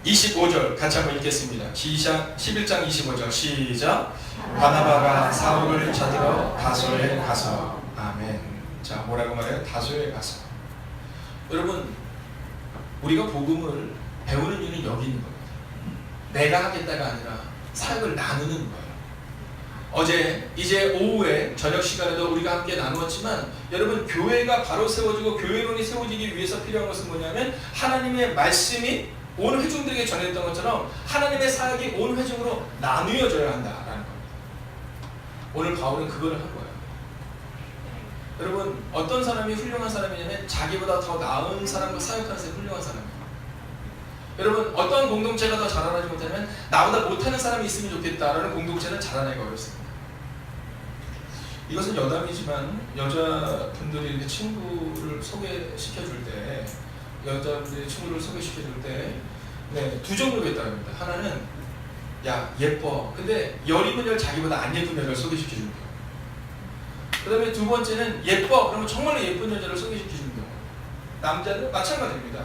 25절 같이 한번 읽겠습니다. 시작 11장 25절 시작. 바나바가 사울을 찾으러 다소에 가서 아멘. 자 뭐라고 말해요? 다소에 가서. 여러분 우리가 복음을 배우는 이유는 여기 있는 겁니다. 내가 하겠다가 아니라 사역을 나누는 거예요. 어제 이제 오후에 저녁 시간에도 우리가 함께 나누었지만 여러분 교회가 바로 세워지고 교회론이 세워지기 위해서 필요한 것은 뭐냐면 하나님의 말씀이 온 회중들에게 전했던 것처럼 하나님의 사역이 온 회중으로 나누어져야 한다라는 겁니다. 오늘 바울은 그걸 한 거예요. 여러분 어떤 사람이 훌륭한 사람이냐면 자기보다 더 나은 사람과 사역하는 사람이 훌륭한 사람이에요. 여러분 어떤 공동체가 더 자라나지 못하면 나보다 못하는 사람이 있으면 좋겠다라는 공동체는 자라나기가 어렵습니다. 이것은 여담이지만 여자분들이 이렇게 친구를 소개시켜줄 때, 여자분들이 친구를 소개시켜줄 때, 네, 두 종류가 있다고 합니다. 하나는 야 예뻐. 근데 열이면 열 자기보다 안 예쁜 여자를 소개시켜주는 경우. 그 다음에 두 번째는 예뻐. 그러면 정말로 예쁜 여자를 소개시켜주는 경우. 남자는 마찬가지입니다.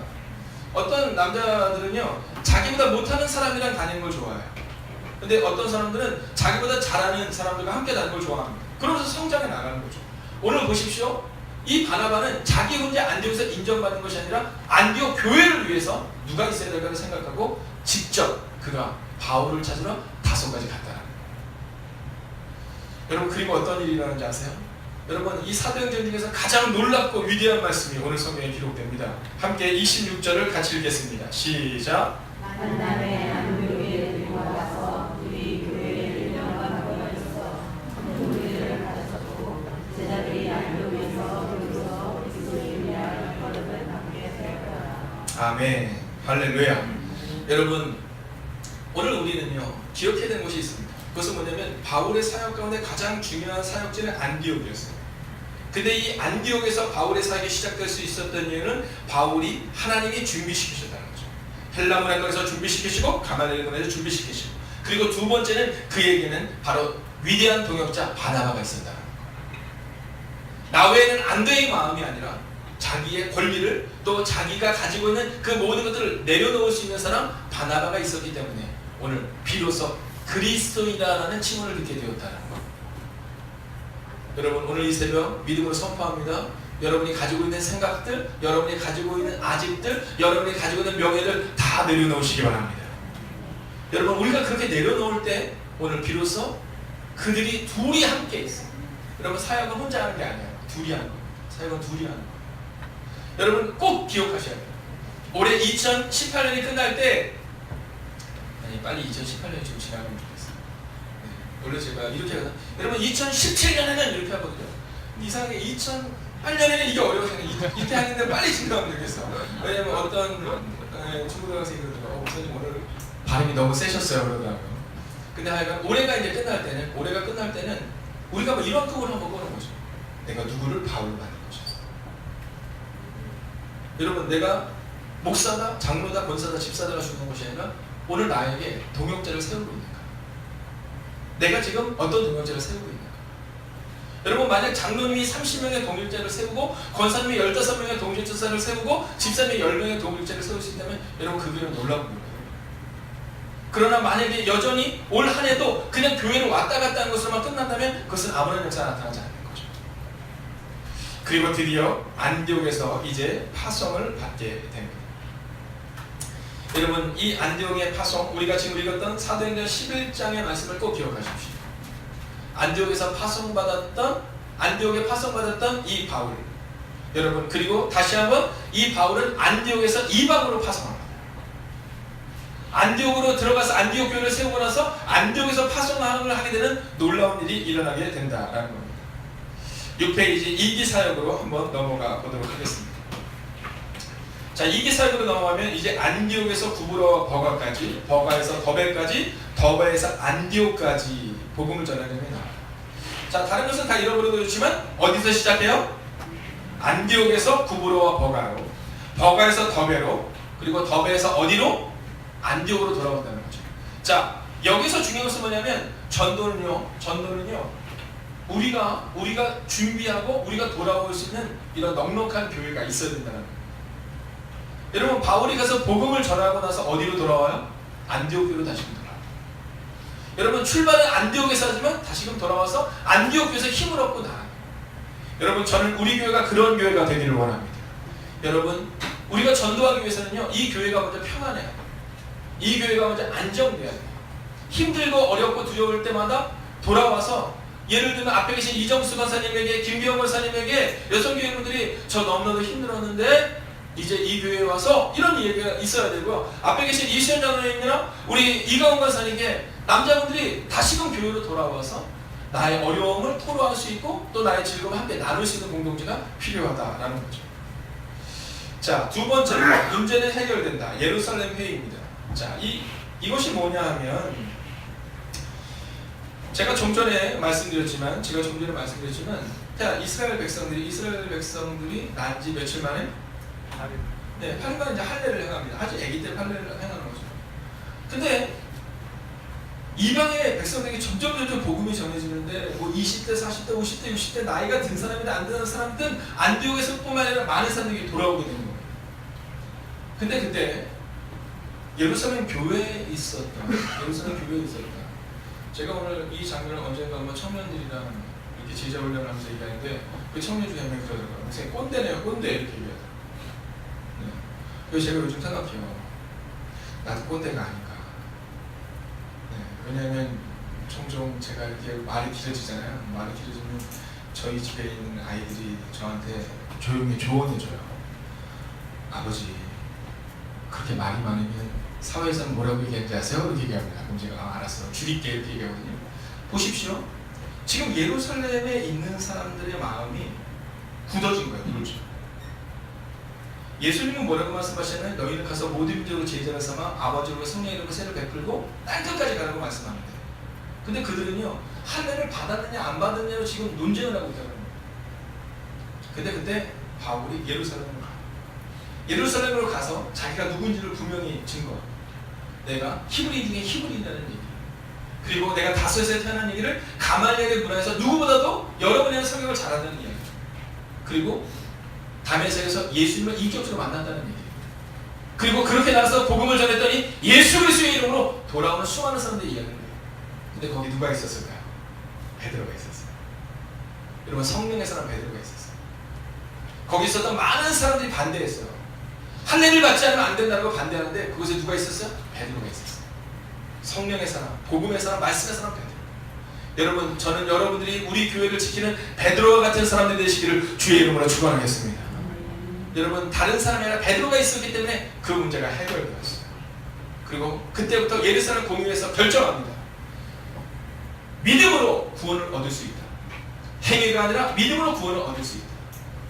어떤 남자들은요 자기보다 못하는 사람이랑 다니는 걸 좋아해요. 근데 어떤 사람들은 자기보다 잘하는 사람들과 함께 다니는 걸 좋아합니다. 그러면서 성장해 나가는 거죠. 오늘 보십시오. 이 바나바는 자기 혼자 안디옥에서 인정받는 것이 아니라 안디옥 교회를 위해서 누가 있어야 될까를 생각하고 직접 그가 바울을 찾으러 다소까지 갔다는 거예요. 여러분 그리고 어떤 일이 일어나는지 아세요? 여러분 이 사도행전 중에서 가장 놀랍고 위대한 말씀이 오늘 성경에 기록됩니다. 함께 26절을 같이 읽겠습니다. 시작. 만남에 안디옥에 들고 와서 우리 교회를 영광하고 하였어. 우리를 가르쳤고 제자들이 안디옥에서 여기서 그리스도인이라는 버릇을 갖게 되었더라. 아멘. 할렐루야. 여러분 오늘 우리는요 기억해야 되는 것이 있습니다. 그것은 뭐냐면 바울의 사역 가운데 가장 중요한 사역지는 안디옥이었어요. 근데 이 안디옥에서 바울의 사역이 시작될 수 있었던 이유는 바울이 하나님이 준비시키셨다는 거죠. 헬라 문화권에서 준비시키시고 가말리엘 문화에서 준비시키시고, 그리고 두 번째는 그에게는 바로 위대한 동역자 바나바가 있었다는 거예요. 나 외에는 안 되의 마음이 아니라 자기의 권리를 또 자기가 가지고 있는 그 모든 것들을 내려놓을 수 있는 사람 바나바가 있었기 때문에 오늘 비로소 그리스도인이라는 칭호를 듣게 되었다는 거예요. 여러분 오늘 이 새벽 믿음으로 선포합니다. 여러분이 가지고 있는 생각들, 여러분이 가지고 있는 아집들, 여러분이 가지고 있는 명예를 다 내려놓으시기 바랍니다. 여러분 우리가 그렇게 내려놓을 때 오늘 비로소 그들이 둘이 함께 있어요. 여러분 사역은 혼자 하는 게 아니에요. 둘이 하는 거예요. 사역은 둘이 하는 거예요. 여러분 꼭 기억하셔야 돼요. 올해 2018년이 끝날 때, 아니 빨리 2018년이 좀 지나가면 좋겠어요. 네, 원래 제가 이렇게 해서 여러분 2017년에는 이렇게 하거든요. 이상하게 2008년에는 이게 어려워서 이렇게 하는데 빨리 지나가면 되겠어. 왜냐면 어떤 중고등학생이 그러더라고요. 목사님 오늘 발음이 너무 세셨어요 그러더라고요. 근데 하여간 올해가 이제 끝날 때는 우리가 뭐 이런 꿈을 한번 꾸는 거죠. 내가 누구를 바울로 만든 거죠. 여러분 내가 목사다, 장로다, 권사다, 집사다가 주는 것이 아니라 오늘 나에게 동역자를 세우고 있는가? 내가 지금 어떤 동역자를 세우고 있는가? 여러분 만약 장로님이 30명의 동역자를 세우고 권사님이 15명의 동역자를 세우고 집사님이 10명의 동역자를 세울 수 있다면 여러분 그 교회는 놀라운 거예요. 그러나 만약에 여전히 올 한 해도 그냥 교회를 왔다 갔다 하는 것으로만 끝난다면 그것은 아무런 역사가 나타나지 않는 거죠. 그리고 드디어 안디옥에서 이제 파송을 받게 됩니다. 여러분 이 안디옥의 파송, 우리가 지금 읽었던 사도행전 11장의 말씀을 꼭 기억하십시오. 안디옥에 파송받았던 이 바울, 여러분 그리고 다시 한번 이 바울은 안디옥에서 이방으로 파송합니다. 안디옥으로 들어가서 안디옥 교회를 세우고 나서 안디옥에서 파송을 하게 되는 놀라운 일이 일어나게 된다라는 겁니다. 6페이지 2기 사역으로 한번 넘어가 보도록 하겠습니다. 자, 2기 사역으로 넘어가면 이제 안디옥에서 구브로와 버가까지, 버가에서 더베까지, 더베에서 안디옥까지 복음을 전하려면 나와요. 자, 다른 것은 다 잃어버려도 좋지만 어디서 시작해요? 안디옥에서 구브로와 버가로, 버가에서 더베로, 그리고 더베에서 어디로? 안디옥으로 돌아온다는 거죠. 자, 여기서 중요한 것은 뭐냐면 전도는요 우리가 준비하고 우리가 돌아올 수 있는 이런 넉넉한 교회가 있어야 된다는 거예요. 여러분 바울이 가서 복음을 전하고 나서 어디로 돌아와요? 안디옥 교회로 다시금 돌아와요. 여러분 출발은 안디옥에서 하지만 다시금 돌아와서 안디옥 교회에서 힘을 얻고 나아요. 여러분 저는 우리 교회가 그런 교회가 되기를 원합니다. 여러분 우리가 전도하기 위해서는요 이 교회가 먼저 평안해야 돼요. 이 교회가 먼저 안정돼야 돼요. 힘들고 어렵고 두려울 때마다 돌아와서, 예를 들면 앞에 계신 이정수 권사님에게, 김기영 권사님에게, 여성교회분들이 저 너무나도 힘들었는데 이제 이 교회에 와서 이런 얘기가 있어야 되고요. 앞에 계신 이수연 장로님이나 우리 이가훈 권사님에게 남자분들이 다시금 교회로 돌아와서 나의 어려움을 토로할 수 있고 또 나의 즐거움을 함께 나눌 수 있는 공동체가 필요하다라는 거죠. 자, 두 번째로 문제는 해결된다. 예루살렘 회의입니다. 자, 이것이 뭐냐 하면, 제가 좀 전에 말씀드렸지만 이스라엘 백성들이 난 지 며칠 만에 8일간 이제 할례를 행합니다. 아주 아기 때 할례를 행하는 거죠. 근데 이방의 백성들에게 점점 복음이 전해지는데 뭐 20대, 40대, 50대, 60대 나이가 든 사람이든 안 든 사람든 안디옥에서뿐만 아니라 많은 사람들이 돌아오게 되는 거예요. 근데 그때 예루살렘 교회에 있었다. 제가 오늘 이 장면을 언젠가 한번 청년들이랑 이렇게 제자 훈련을 하면서 얘기하는데 그 청년 중에 한 명이 그러더라고요. 선생님 꼰대네요, 꼰대 이렇게 얘기하더라고요. 네. 그래서 제가 요즘 생각해요. 나도 꼰대가 아닌가. 네. 왜냐하면 종종 제가 이렇게 말이 길어지잖아요. 말이 길어지면 저희 집에 있는 아이들이 저한테 조용히 조언해줘요. 아버지, 그렇게 말이 많으면 사회에서는 뭐라고 얘기하는지 아세요? 이렇게 얘기합니다. 그럼 제가 알았어, 줄일게 이렇게 얘기하거든요. 보십시오. 지금 예루살렘에 있는 사람들의 마음이 굳어진 거예요. 그렇죠. 예수님은 뭐라고 말씀하셨나요? 너희는 가서 모든 민족으로 제자를 삼아 아버지로 성령의 이름으로 세를 베풀고 땅끝까지 가라고 말씀합니다. 근데 그들은요, 할례를 받았느냐 안 받았느냐로 지금 논쟁을 하고 있다는 거예요. 근데 그때 바울이 예루살렘으로 가서 자기가 누군지를 분명히 증거. 내가 히브리 중에 히브리인이라는 얘기. 그리고 내가 다소에서 태어난 얘기를 가말리엘의 문화에서 누구보다도 여러분의 성경을 잘한다는 이야기. 그리고 다메섹에서 예수님을 인격적으로 만났다는 얘기. 그리고 그렇게 나가서 복음을 전했더니 예수 그리스도의 이름으로 돌아오는 수많은 사람들이 이야기를 해요. 근데 거기 누가 있었을까요? 베드로가 있었어요. 여러분, 성령의 사람 베드로가 있었어요. 거기 있었던 많은 사람들이 반대했어요. 할례를 받지 않으면 안 된다고 반대하는데 그곳에 누가 있었어요? 베드로가 있었어요. 성령의 사람, 복음의 사람, 말씀의 사람 베드로. 여러분, 저는 여러분들이 우리 교회를 지키는 베드로와 같은 사람들이 되시기를 주의 이름으로 축원하겠습니다. 여러분, 다른 사람이 아니라 베드로가 있었기 때문에 그 문제가 해결되었어요. 그리고 그때부터 예루살렘 공유에서 결정합니다. 믿음으로 구원을 얻을 수 있다. 행위가 아니라 믿음으로 구원을 얻을 수 있다.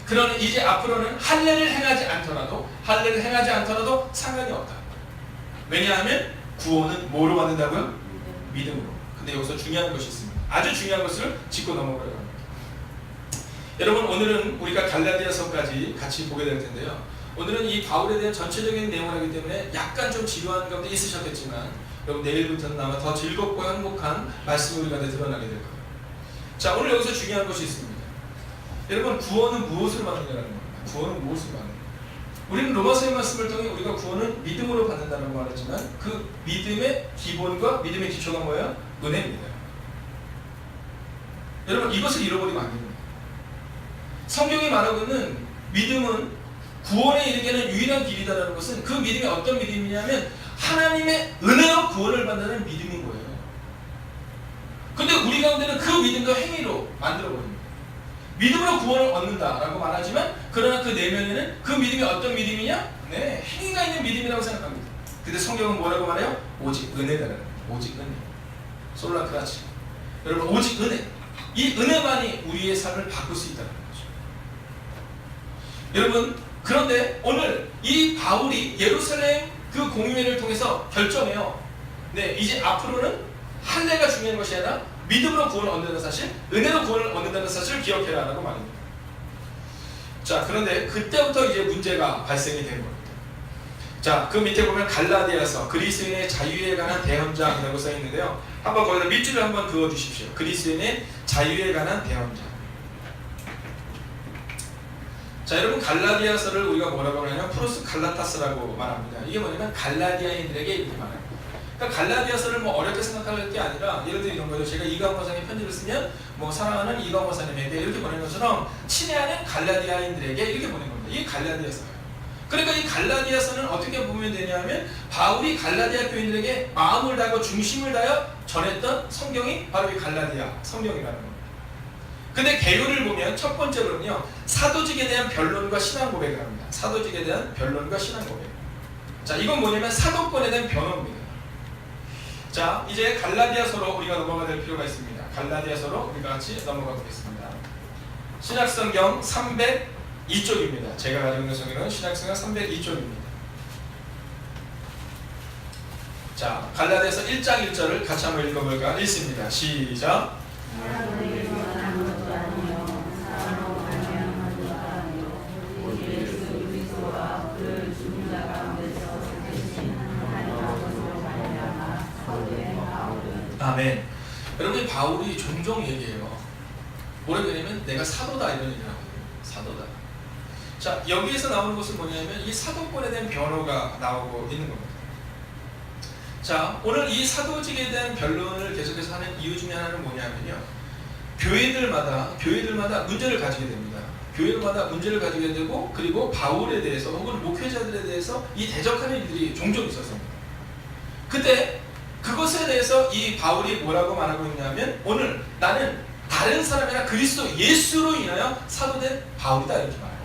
그러니 이제 앞으로는 할례를 행하지 않더라도 상관이 없다. 왜냐하면 구원은 뭐로 받는다고요? 믿음으로. 근데 여기서 중요한 것이 있습니다. 아주 중요한 것을 짚고 넘어가려고 합니다. 여러분, 오늘은 우리가 갈라디아서까지 같이 보게 될 텐데요. 오늘은 이 바울에 대한 전체적인 내용을 하기 때문에 약간 좀 지루한 감도 있으셨겠지만 여러분, 내일부터는 아마 더 즐겁고 행복한 말씀이 우리 가운데 드러나게 될 거예요. 자, 오늘 여기서 중요한 것이 있습니다. 여러분, 구원은 무엇을 받느냐라는 겁니다. 구원은 무엇을 받느냐. 우리는 로마서의 말씀을 통해 우리가 구원은 믿음으로 받는다는 말했지만 그 믿음의 기본과 믿음의 기초가 뭐예요? 은혜입니다. 여러분, 이것을 잃어버리면 안 됩니다. 성경이 말하고 있는 믿음은 구원에 이르게는 유일한 길이다라는 것은 그 믿음이 어떤 믿음이냐면 하나님의 은혜로 구원을 받는 믿음인 거예요. 근데 우리 가운데는 그 믿음도 행위로 만들어버립니다. 믿음으로 구원을 얻는다라고 말하지만 그러나 그 내면에는 그 믿음이 어떤 믿음이냐? 네, 행위가 있는 믿음이라고 생각합니다. 근데 성경은 뭐라고 말해요? 오직 은혜다라는 거예요. 오직 은혜. 솔라 그라치. 여러분, 오직 은혜. 이 은혜만이 우리의 삶을 바꿀 수 있다는 거죠. 여러분, 그런데 오늘 이 바울이 예루살렘 그 공유회를 통해서 결정해요. 네, 이제 앞으로는 할례가 중요한 것이 아니라 믿음으로 구원을 얻는다는 사실, 은혜로 구원을 얻는다는 사실을 기억해라 라고 말합니다. 자, 그런데 그때부터 이제 문제가 발생이 된 겁니다. 자, 그 밑에 보면 갈라디아서 그리스도인의 자유에 관한 대헌장이라고 써 있는데요. 한번 거기다 밑줄을 한번 그어 주십시오. 그리스도인의 자유에 관한 대헌장. 자, 여러분, 갈라디아서를 우리가 뭐라고 하냐면 프로스 갈라타스라고 말합니다. 이게 뭐냐면 갈라디아인들에게 이렇게 말해요. 그러니까 갈라디아서를 뭐 어렵게 생각할 게 아니라 예를 들어 이런 거죠. 제가 이강원 목사님 편지를 쓰면 뭐 사랑하는 이강원 목사님에게 이렇게 보낸 것처럼 친애하는 갈라디아인들에게 이렇게 보낸 겁니다. 이게 갈라디아서예요. 그러니까 이 갈라디아서는 어떻게 보면 되냐면 바울이 갈라디아 교인들에게 마음을 다하고 중심을 다하여 전했던 성경이 바로 이 갈라디아 성경이라는 겁니다. 근데 개요를 보면 첫 번째로는요, 사도직에 대한 변론과 신앙 고백을 합니다. 사도직에 대한 변론과 신앙 고백. 자, 이건 뭐냐면 사도권에 대한 변호입니다. 자, 이제 갈라디아서로 우리가 넘어가야 될 필요가 있습니다. 갈라디아서로 우리가 같이 넘어가 보겠습니다. 신약성경 302쪽입니다. 제가 가지고 있는 성경은 신약성경 302쪽입니다. 자, 갈라디아서 1장 1절을 같이 한번 읽어볼까? 읽습니다. 시작. 아멘. 여러분, 바울이 종종 얘기해요. 뭐라고 하냐면 내가 사도다 이런 얘기를 하거든요. 사도다. 자, 여기에서 나오는 것은 뭐냐면 이 사도권에 대한 변호가 나오고 있는 겁니다. 자, 오늘 이 사도직에 대한 변론을 계속해서 하는 이유 중에 하나는 뭐냐면요, 교회들마다 문제를 가지게 됩니다. 교회들마다 문제를 가지게 되고, 그리고 바울에 대해서 혹은 목회자들에 대해서 이 대적하는 일들이 종종 있었습니다. 그때 그것에 대해서 이 바울이 뭐라고 말하고 있냐면, 오늘 나는 다른 사람이나 그리스도 예수로 인하여 사도된 바울이다 이렇게 말해요.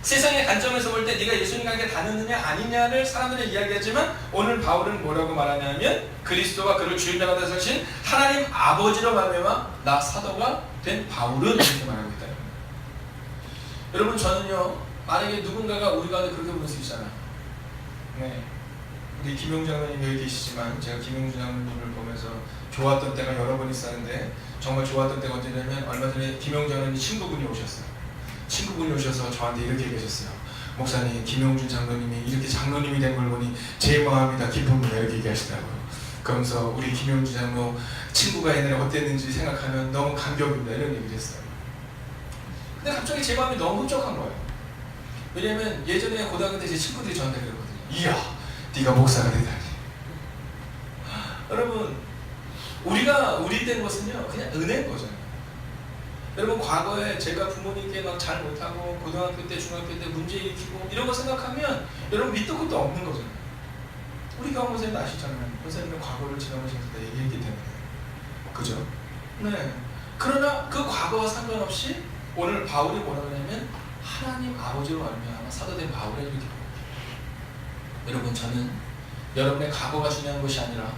세상의 관점에서 볼 때 네가 예수님과 함께 다녔느냐 아니냐를 사람들은 이야기하지만, 오늘 바울은 뭐라고 말하냐면 그리스도가 그를 주인장하다 하신 하나님 아버지로 말미암아 나 사도가 된 바울은 이렇게 말하고 있다. 여러분, 저는요, 만약에 누군가가 우리 가운데 그렇게 볼 수 있잖아. 네. 우리 김용주 장로님 여기 계시지만 제가 김용주 장로님을 보면서 좋았던 때가 여러 번 있었는데, 정말 좋았던 때가 언제냐면 얼마 전에 김용주 장로님 친구분이 오셨어요. 친구분이 오셔서 저한테 이렇게 얘기하셨어요. 목사님, 김용준 장로님이 이렇게 장로님이 된 걸 보니 제 마음이 다 기쁩니다 이렇게 얘기하시더라고요. 그러면서 우리 김용준 장로 친구가 옛날에 어땠는지 생각하면 너무 감격입니다 이런 얘기를 했어요. 근데 갑자기 제 마음이 너무 흡족한 거예요. 왜냐면 예전에 고등학교 때 제 친구들이 저한테 그러거든요. 이야, 네가 목사가 되다니. 여러분, 우리 된 것은요 그냥 은혜인 거잖아요. 여러분, 과거에 제가 부모님께 막 잘 못하고 고등학교 때 중학교 때 문제 일으키고 이런 거 생각하면 여러분 밑도 끝도 없는 거잖아요. 우리 교황 선생님도 아시잖아요. 선생님은 과거를 지나가시면서 다 얘기했기 때문에. 그죠? 네. 그러나 그 과거와 상관없이 오늘 바울이 뭐라고 하냐면 하나님 아버지로 말미암아 사도된 바울을 이렇게 보고, 여러분, 저는 여러분의 과거가 중요한 것이 아니라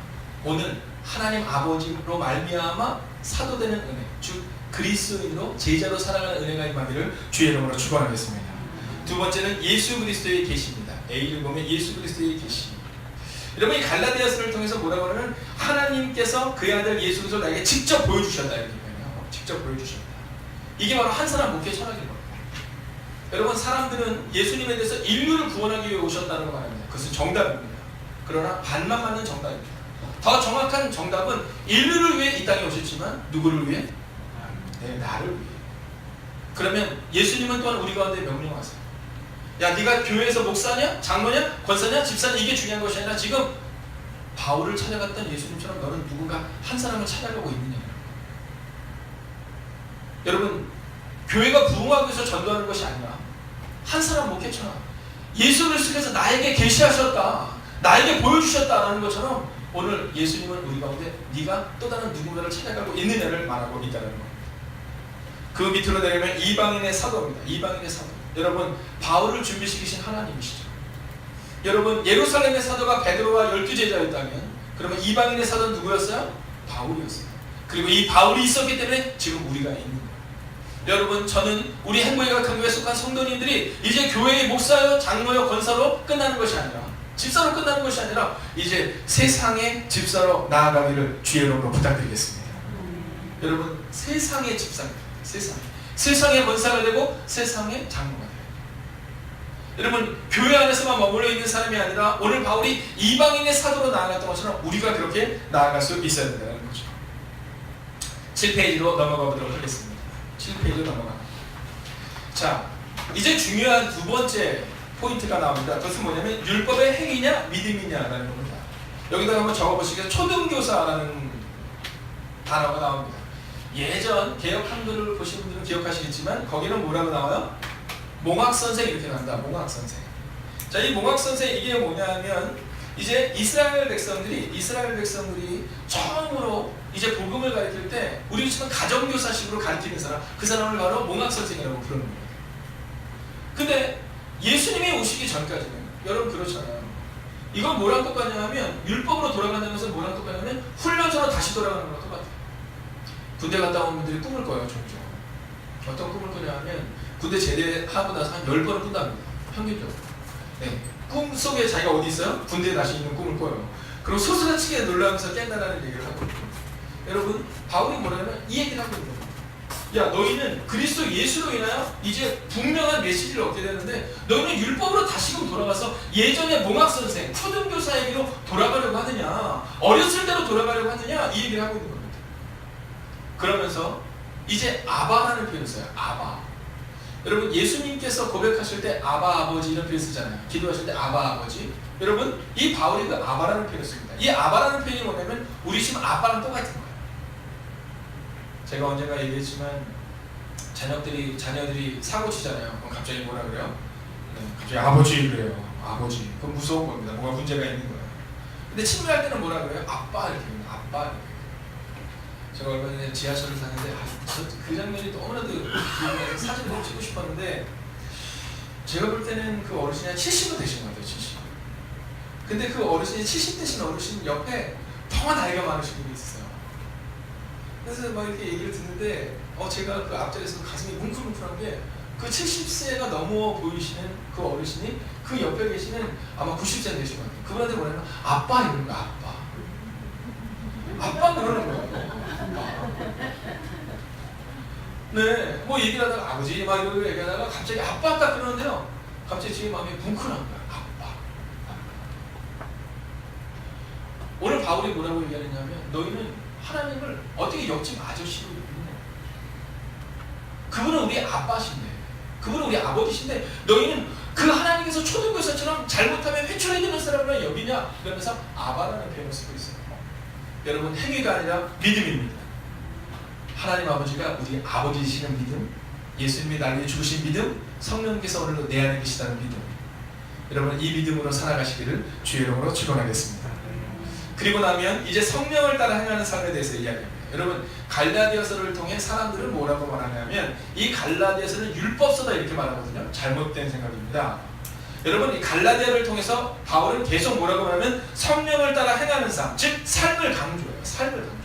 오늘 하나님 아버지로 말미암아 사도되는 은혜, 즉 그리스도인으로 제자로 살아가는 은혜가 임하기를 주의 이름으로 축원하겠습니다. 두 번째는 예수 그리스도의 계시입니다. A를 보면 예수 그리스도의 계시. 여러분, 이 갈라디아서를 통해서 뭐라고 하냐면 하나님께서 그의 아들 예수 그리스도를 나에게 직접 보여주셨다 이렇게 표현해요. 직접 보여주셨다. 이게 바로 한 사람 목회 철학인 겁니다. 여러분, 사람들은 예수님에 대해서 인류를 구원하기 위해 오셨다는 걸 말합니다. 그것은 정답입니다. 그러나 반만 맞는 정답입니다. 더 정확한 정답은 인류를 위해 이 땅에 오셨지만 누구를 위해? 네, 나를 위해. 그러면 예수님은 또한 우리 가운데 명령하세요. 야, 네가 교회에서 목사냐? 장로냐? 권사냐? 집사냐? 이게 중요한 것이 아니라 지금 바울을 찾아갔던 예수님처럼 너는 누군가 한 사람을 찾아가고 있느냐. 여러분, 교회가 부흥하기 위해서 전도하는 것이 아니라 한 사람 목회처럼 예수 그리스도께서 나에게 계시하셨다, 나에게 보여주셨다라는 것처럼 오늘 예수님은 우리 가운데 네가 또 다른 누군가를 찾아가고 있느냐를 말하고 있다는 겁니다. 그 밑으로 내려면 이방인의 사도입니다. 이방인의 사도. 여러분, 바울을 준비시키신 하나님이시죠. 여러분, 예루살렘의 사도가 베드로와 12제자였다면 그러면 이방인의 사도는 누구였어요? 바울이었어요. 그리고 이 바울이 있었기 때문에 지금 우리가 있는 거예요. 여러분, 저는 우리 행복의각교회에 속한 성도님들이 이제 교회의 목사요, 장로요, 권사로 끝나는 것이 아니라, 집사로 끝나는 것이 아니라 이제 세상의 집사로 나아가기를 주의 이름으로 부탁드리겠습니다. 여러분, 세상의 집사입니다. 세상의 권사가 되고 세상의 장로가 돼요. 여러분, 교회 안에서만 머물러 있는 사람이 아니라 오늘 바울이 이방인의 사도로 나아갔던 것처럼 우리가 그렇게 나아갈 수 있어야 된다는 거죠. 7페이지로 넘어가 보도록 하겠습니다. 7페이지로 넘어갑니다. 자, 이제 중요한 두 번째 포인트가 나옵니다. 그것은 뭐냐면 율법의 행위냐 믿음이냐라는 겁니다. 여기다가 한번 적어보시겠어요? 초등교사라는 단어가 나옵니다. 예전 개혁 한글을 보신 분들은 기억하시겠지만 거기는 뭐라고 나와요? 몽학선생 이렇게 나온다. 몽학선생. 자, 이 몽학선생 이게 뭐냐면 이제 이스라엘 백성들이 처음으로 이제 복음을 가르칠 때 우리 지금 가정교사식으로 가르치는 사람, 그 사람을 바로 몽학선생이라고 부르는 거예요. 근데 예수님이 오시기 전까지는 여러분 그렇잖아요. 이건 뭐랑 똑같냐면 율법으로 돌아간다는 것은 뭐랑 똑같냐면 훈련소로 다시 돌아가는 거랑 똑같아요. 군대 갔다 온 분들이 꿈을 꿔요. 종종. 어떤 꿈을 꾸냐 하면 군대 제대하고 나서 한 10번을 꾼답니다. 평균적으로. 네, 꿈 속에 자기가 어디 있어요? 군대에 다시 있는 꿈을 꿔요. 그리고 소스라치게 놀라면서 깬다라는 얘기를 하고 있어요. 여러분, 바울이 뭐냐면 이 얘기를 하고 있는 거예요. 야, 너희는 그리스도 예수로 인하여 이제 분명한 메시지를 얻게 되는데 너희는 율법으로 다시금 돌아가서 예전의 몽학선생, 초등교사에게로 돌아가려고 하느냐, 어렸을 때로 돌아가려고 하느냐, 이 얘기를 하고 있는 겁니다. 그러면서 이제 아바라는 표현을 써요. 아바. 여러분, 예수님께서 고백하실 때 아바 아버지 이런 표현 쓰잖아요. 기도하실 때 아바 아버지. 여러분, 이 바울이 그 아바라는 표현을 씁니다. 이 아바라는 표현이 뭐냐면 우리 지금 아빠랑 똑같은 거예요. 제가 언젠가 얘기했지만 자녀들이 사고 치잖아요. 그럼 갑자기 뭐라 그래요? 네, 갑자기 아버지 그래요. 아버지. 그건 무서운 겁니다. 뭔가 문제가 있는 거예요. 근데 친구할 때는 뭐라 그래요? 아빠 이렇게 해요. 아빠 이렇게. 제가 얼마 전에 지하철을 타는데 그 장면이 너무나도 기억나서 사진을 꼭 찍고 싶었는데 제가 볼 때는 그 어르신이 한 70은 되신 것 같아요. 70. 근데 그 어르신이 70 되신 어르신 옆에 더 나이가 많으신 분이 있었어요. 그래서 막 이렇게 얘기를 듣는데 제가 그 앞자리에서 가슴이 뭉클뭉클한 게 그 70세가 넘어 보이시는 그 어르신이 그 옆에 계시는 아마 90세 되신 것 같아요. 그분한테 뭐냐면 아빠 이러는 거야. 아빠 그러는 거예요. 네, 뭐 얘기를 하다가 아버지 막 이러고 얘기하다가 갑자기 아빠 그러는데요. 갑자기 제 마음이 뭉클한 거야. 아빠. 오늘 바울이 뭐라고 얘기하느냐면 너희는 하나님을 어떻게 옆집 아저씨로 여기냐. 그분은 우리 아빠신데, 그분은 우리 아버지신데 너희는 그 하나님께서 초등교사처럼 잘못하면 회초리 드는 사람을 여기냐 이러면서 아바라는 표현을 쓰고 있어요. 여러분, 행위가 아니라 믿음입니다. 하나님 아버지가 우리 아버지이시는 믿음, 예수님이 나를 위해 죽으신 믿음, 성령께서 오늘도 내 안에 계시다는 믿음. 여러분, 이 믿음으로 살아가시기를 주의 이름으로 축원하겠습니다. 그리고 나면 이제 성령을 따라 행하는 삶에 대해서 이야기합니다. 여러분, 갈라디아서를 통해 사람들은 뭐라고 말하냐면 이 갈라디아서는 율법서다 이렇게 말하거든요. 잘못된 생각입니다. 여러분, 이 갈라디아를 통해서 바울은 계속 뭐라고 말하면 성령을 따라 행하는 삶, 즉 삶을 강조해요. 삶을 강조해요.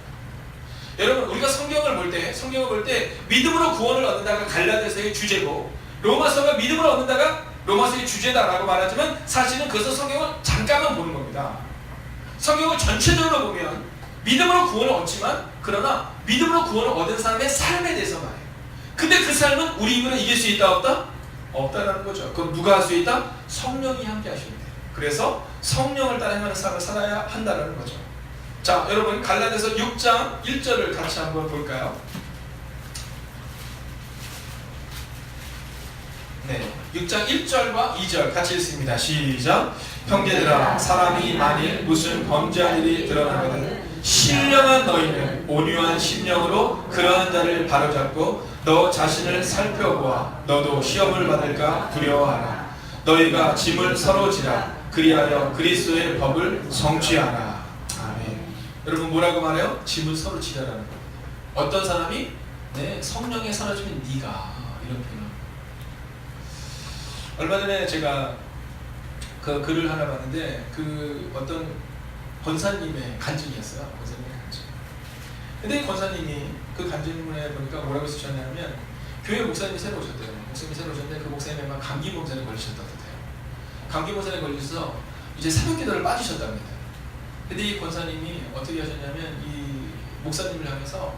여러분, 우리가 성경을 볼 때 믿음으로 구원을 얻는다가 갈라디아서의 주제고 로마서가 믿음으로 얻는다가 로마서의 주제다라고 말하지만 사실은 그것은 성경을 잠깐만 보는 겁니다. 성경을 전체적으로 보면 믿음으로 구원을 얻지만 그러나 믿음으로 구원을 얻은 사람의 삶에 대해서 말해요. 근데 그 삶은 우리 힘으로 이길 수 있다 없다? 없다라는 거죠. 그럼 누가 할 수 있다? 성령이 함께 하시면 돼요. 그래서 성령을 따라 행하는 삶을 살아야 한다는 거죠. 자, 여러분, 갈라디아서 6장 1절을 같이 한번 볼까요? 네, 6장 1절과 2절 같이 읽습니다. 시작. 형제들아, 사람이 만일 무슨 범죄한 일이 드러나거든 신령한 너희는 온유한 심령으로 그러한 자를 바로잡고 너 자신을 살펴보아 너도 시험을 받을까 두려워하라. 너희가 짐을 서로 지라 그리하여 그리스도의 법을 성취하라. 아멘. 여러분, 뭐라고 말해요? 짐을 서로 지라라는 거예요. 어떤 사람이 성령에 사라지면 네가 이런 표현. 얼마 전에 제가 그 글을 하나 봤는데 그 어떤 권사님의 간증이었어요. 권사님의 간증. 근데 이 권사님이 그 간증문에 보니까 뭐라고 쓰셨냐면 교회 목사님이 새로 오셨대요. 목사님이 새로 오셨는데 그 목사님이 막 감기 몸살에 걸리셨다고 해요. 감기 몸살에 걸려서 이제 새벽기도를 빠지셨답니다. 근데 이 권사님이 어떻게 하셨냐면 이 목사님을 향해서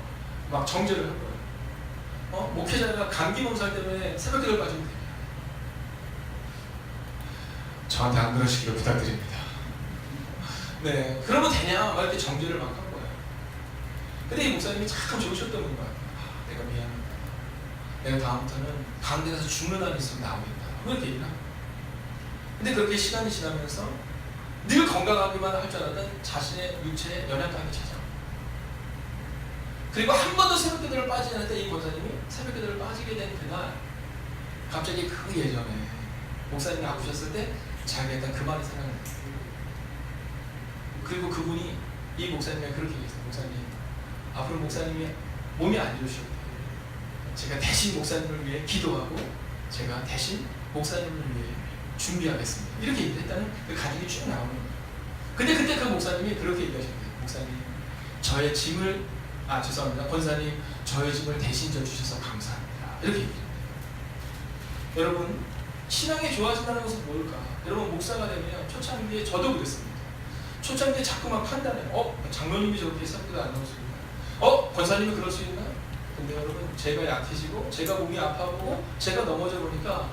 막 정죄를 한 거예요. 목회자가 감기 몸살 때문에 새벽기도를 빠지면 됩니다. 저한테 안 그러시기를 부탁드립니다. 네, 그러면 되냐? 막 이렇게 정죄를 막 한 거예요. 근데 이 목사님이 참 좋으셨던 분인 것 같아요. 내가 미안하다. 내가 다음부터는 가운데 가서 죽는 한이 있으면 나오겠다. 그렇게 얘기를 합니다. 근데 그렇게 시간이 지나면서 늘 건강하기만 할 줄 알았던 자신의 육체에 연약함이 찾아옵니다. 그리고 한 번도 새벽기도를 빠지지 않을 때 이 권사님이 새벽기도를 빠지게 된 그날 갑자기 그 예전에 목사님이 아프셨을 때 자기가 했던 그 말이 생각나요. 그리고 그분이 이 목사님에게 그렇게 얘기했어요. 목사님, 앞으로 목사님이 몸이 안 좋으실 때 제가 대신 목사님을 위해 기도하고 제가 대신 목사님을 위해 준비하겠습니다. 이렇게 얘기했다는 그 가정이 쭉 나오는 거예요. 근데 그때 그 목사님이 그렇게 얘기하셨대요. 목사님, 저의 짐을 죄송합니다. 권사님, 저의 짐을 대신 져 주셔서 감사합니다. 이렇게 얘기했대요. 여러분, 신앙이 좋아진다는 것은 뭘까? 여러분 목사가 되면 초창기에 저도 그랬습니다. 초창기에 자꾸만 판단해요. 장로님이 저렇게 생각도 안 나올 수 있나? 권사님이 그럴 수 있나? 근데 여러분 제가 약해지고 제가 몸이 아파보고 제가 넘어져 보니까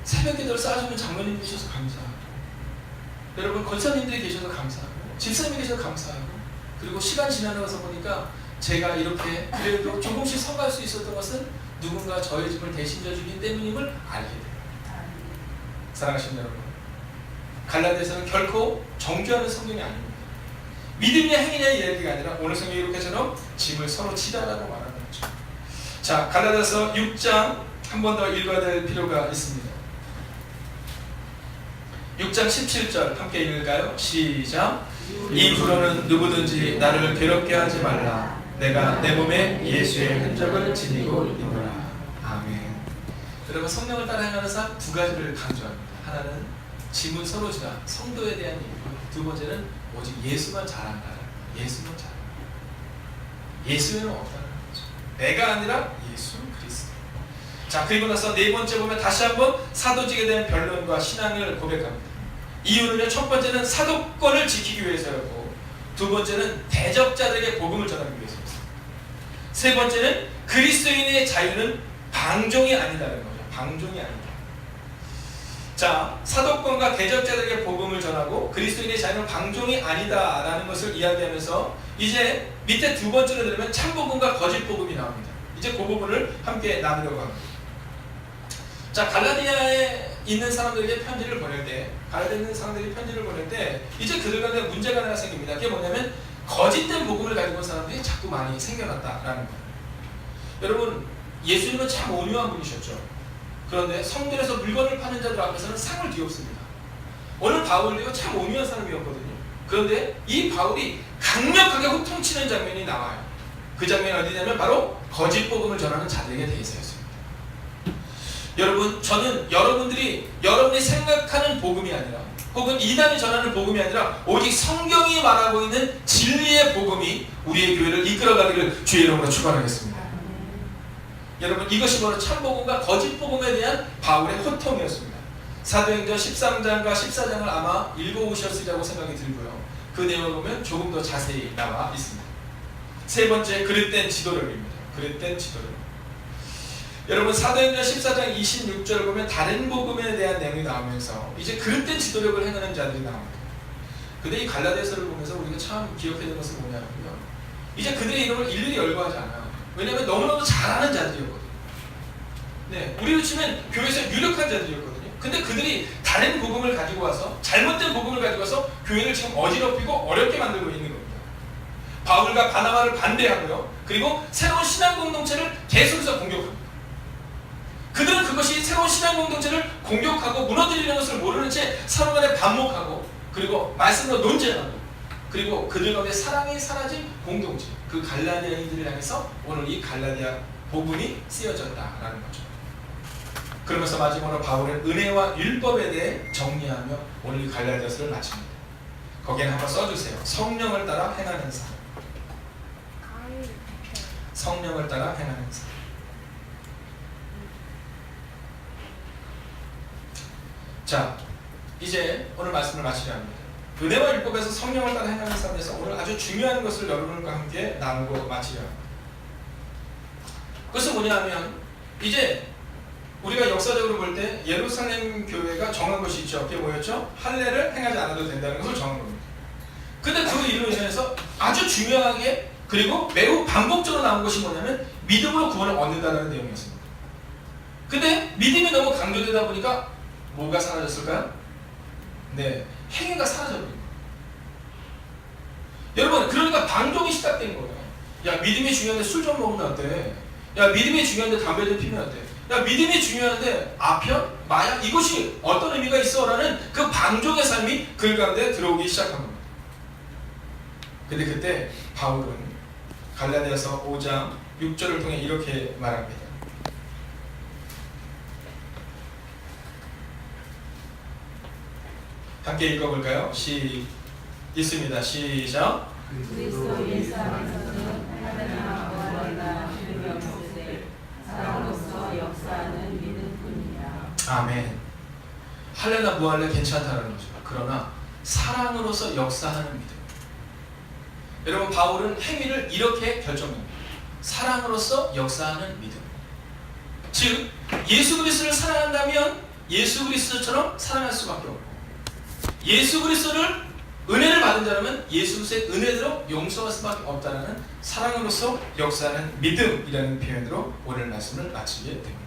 새벽 기도를 쌓아주는 장로님이 계셔서 감사하고 여러분 권사님들이 계셔서 감사하고 집사님이 계셔서 감사하고 그리고 시간 지나서 보니까 제가 이렇게 그래도 조금씩 서갈 수 있었던 것은 누군가 저의 짐을 대신 져주기 때문임을 알게 돼요. 사랑하시는 여러분, 갈라디아서는 결코 정죄하는 성경이 아닙니다. 믿음이냐 행위냐의 이야기가 아니라 오늘 성경이 이렇게처럼 짐을 서로 지달라고 말하는 거죠. 자, 갈라디아서 6장 한 번 더 읽어야 될 필요가 있습니다. 6장 17절 함께 읽을까요? 시작. 이후로는 누구든지 나를 괴롭게 하지 말라. 내가 내 몸에 예수의 흔적을 지니고 있노라. 아멘. 여러분 성령을 따라 행하는 삶 두 가지를 강조합니다. 하나는 짐은 서로 지라 성도에 대한 얘기고 두 번째는 오직 예수만 잘한다. 예수만 잘한다. 예수는 없다는 거죠. 내가 아니라 예수 그리스도. 자, 그리고 나서 네 번째 보면 다시 한번 사도직에 대한 변론과 신앙을 고백합니다. 이유는요, 첫 번째는 사도권을 지키기 위해서였고 두 번째는 대적자들에게 복음을 전하기 위해서였습니다. 세 번째는 그리스도인의 자유는 방종이 아니다라는 거죠. 방종이 아니다. 자, 사도권과 대적자들에게 복음을 전하고 그리스도인의 자유는 방종이 아니다라는 것을 이야기하면서 이제 밑에 두 번째로 들으면 참복음과 거짓복음이 나옵니다. 이제 그 부분을 함께 나누려고 합니다. 자, 갈라디아에 있는 사람들에게 편지를 보낼 때 이제 그들 가운데 문제가 하나 생깁니다. 그게 뭐냐면 거짓된 복음을 가지고 온 사람들이 자꾸 많이 생겨났다라는 거예요. 여러분, 예수님은 참 온유한 분이셨죠. 그런데 성전에서 물건을 파는 자들 앞에서는 상을 뒤엎습니다. 오늘 바울도 참 온유한 사람이었거든요. 그런데 이 바울이 강력하게 호통치는 장면이 나와요. 그 장면이 어디냐면 바로 거짓 복음을 전하는 자들에게 대해서였습니다. 여러분, 저는 여러분들이 여러분이 생각하는 복음이 아니라 혹은 이단이 전하는 복음이 아니라 오직 성경이 말하고 있는 진리의 복음이 우리의 교회를 이끌어가기를 주의 이름으로 축원하겠습니다. 여러분, 이것이 바로 참복음과 거짓복음에 대한 바울의 호통이었습니다. 사도행전 13장과 14장을 아마 읽어오셨으리라고 생각이 들고요. 그 내용을 보면 조금 더 자세히 나와 있습니다. 세 번째, 그릇된 지도력입니다. 그릇된 지도력. 여러분, 사도행전 14장 26절을 보면 다른 복음에 대한 내용이 나오면서 이제 그릇된 지도력을 행하는 자들이 나옵니다. 근데 이 갈라디아서를 보면서 우리가 참 기억해야 되는 것은 뭐냐면요, 이제 그들의 이름을 일일이 열거하지 않아요. 왜냐하면 너무너무 잘하는 자들이었거든요. 네, 우리로 치면 교회에서 유력한 자들이었거든요. 근데 그들이 다른 복음을 가지고 와서 잘못된 복음을 가지고 와서 교회를 지금 어지럽히고 어렵게 만들고 있는 겁니다. 바울과 바나바를 반대하고요, 그리고 새로운 신앙 공동체를 계속해서 공격합니다. 그들은 그것이 새로운 신앙 공동체를 공격하고 무너뜨리는 것을 모르는 채 서로 간에 반목하고 그리고 말씀으로 논쟁하고 그리고 그들 가운데 사랑이 사라진 공동체, 그 갈라디아인들을 향해서 오늘 이 갈라디아 복음이 쓰여졌다라는 거죠. 그러면서 마지막으로 바울은 은혜와 율법에 대해 정리하며 오늘 이 갈라디아서를 마칩니다. 거기에 한번 써주세요. 성령을 따라 행하는 삶. 성령을 따라 행하는 삶. 자, 이제 오늘 말씀을 마치려 합니다. 은혜와 율법에서 성령을 따라 행하는 삶에서 오늘 아주 중요한 것을 여러분과 함께 나누고 마치려 합니다. 그것은 뭐냐 하면 이제 우리가 역사적으로 볼 때 예루살렘 교회가 정한 것이 있죠. 그게 뭐였죠? 할례를 행하지 않아도 된다는 것을 정한 겁니다. 근데 그 이유로 인해서 아주 중요하게 그리고 매우 반복적으로 나온 것이 뭐냐면 믿음으로 구원을 얻는다는 내용이었습니다. 근데 믿음이 너무 강조되다 보니까 뭐가 사라졌을까요? 네, 행위가 사라져버린 거예요. 여러분, 그러니까 방종이 시작된 거예요. 야, 믿음이 중요한데 술 좀 먹으면 어때? 야, 믿음이 중요한데 담배 좀 피면 어때? 야, 믿음이 중요한데 아편? 마약? 이것이 어떤 의미가 있어? 라는 그 방종의 삶이 그 가운데 들어오기 시작한 겁니다. 근데 그때 바울은 갈라디아서 5장 6절을 통해 이렇게 말합니다. 함께 읽어볼까요? 있습니다. 시작. 그리스도 예수 안에서는 하나님과 원리가 주님이 없을 때 사람으로서 역사하는 믿음뿐이라. 아멘. 할래나 무할래 괜찮다는 거죠. 그러나 사랑으로서 역사하는 믿음. 여러분, 바울은 행위를 이렇게 결정합니다. 사랑으로서 역사하는 믿음. 즉 예수 그리스도를 사랑한다면 예수 그리스도처럼 사랑할 수밖에 없고, 예수 그리스도를 은혜를 받은 자라면 예수 그리스도의 은혜대로 용서할 수밖에 없다는 사랑으로서 역사하는 믿음이라는 표현으로 오늘 말씀을 마치게 됩니다.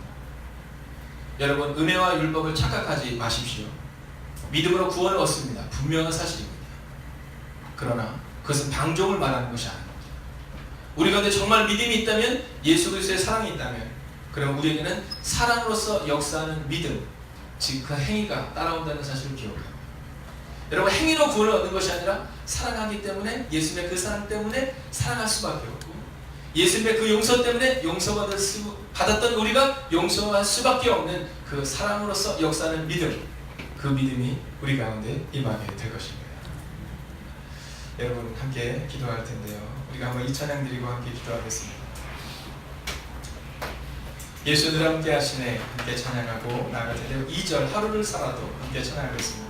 여러분, 은혜와 율법을 착각하지 마십시오. 믿음으로 구원을 얻습니다. 분명한 사실입니다. 그러나 그것은 방종을 말하는 것이 아닙니다. 우리 가운데 정말 믿음이 있다면, 예수 그리스도의 사랑이 있다면, 그럼 우리에게는 사랑으로서 역사하는 믿음, 즉 그 행위가 따라온다는 사실을 기억합니다. 여러분, 행위로 구원을 얻는 것이 아니라 사랑하기 때문에, 예수님의 그 사랑 때문에 사랑할 수밖에 없고, 예수님의 그 용서 때문에 받았던 우리가 용서할 수밖에 없는 그 사랑으로서 역사하는 믿음, 그 믿음이 우리 가운데 임하게 될 것입니다. 여러분, 함께 기도할 텐데요. 우리가 한번 이 찬양 드리고 함께 기도하겠습니다. 예수 늘 함께 하시네 함께 찬양하고 나아갈 텐데요. 2절 하루를 살아도 함께 찬양하겠습니다.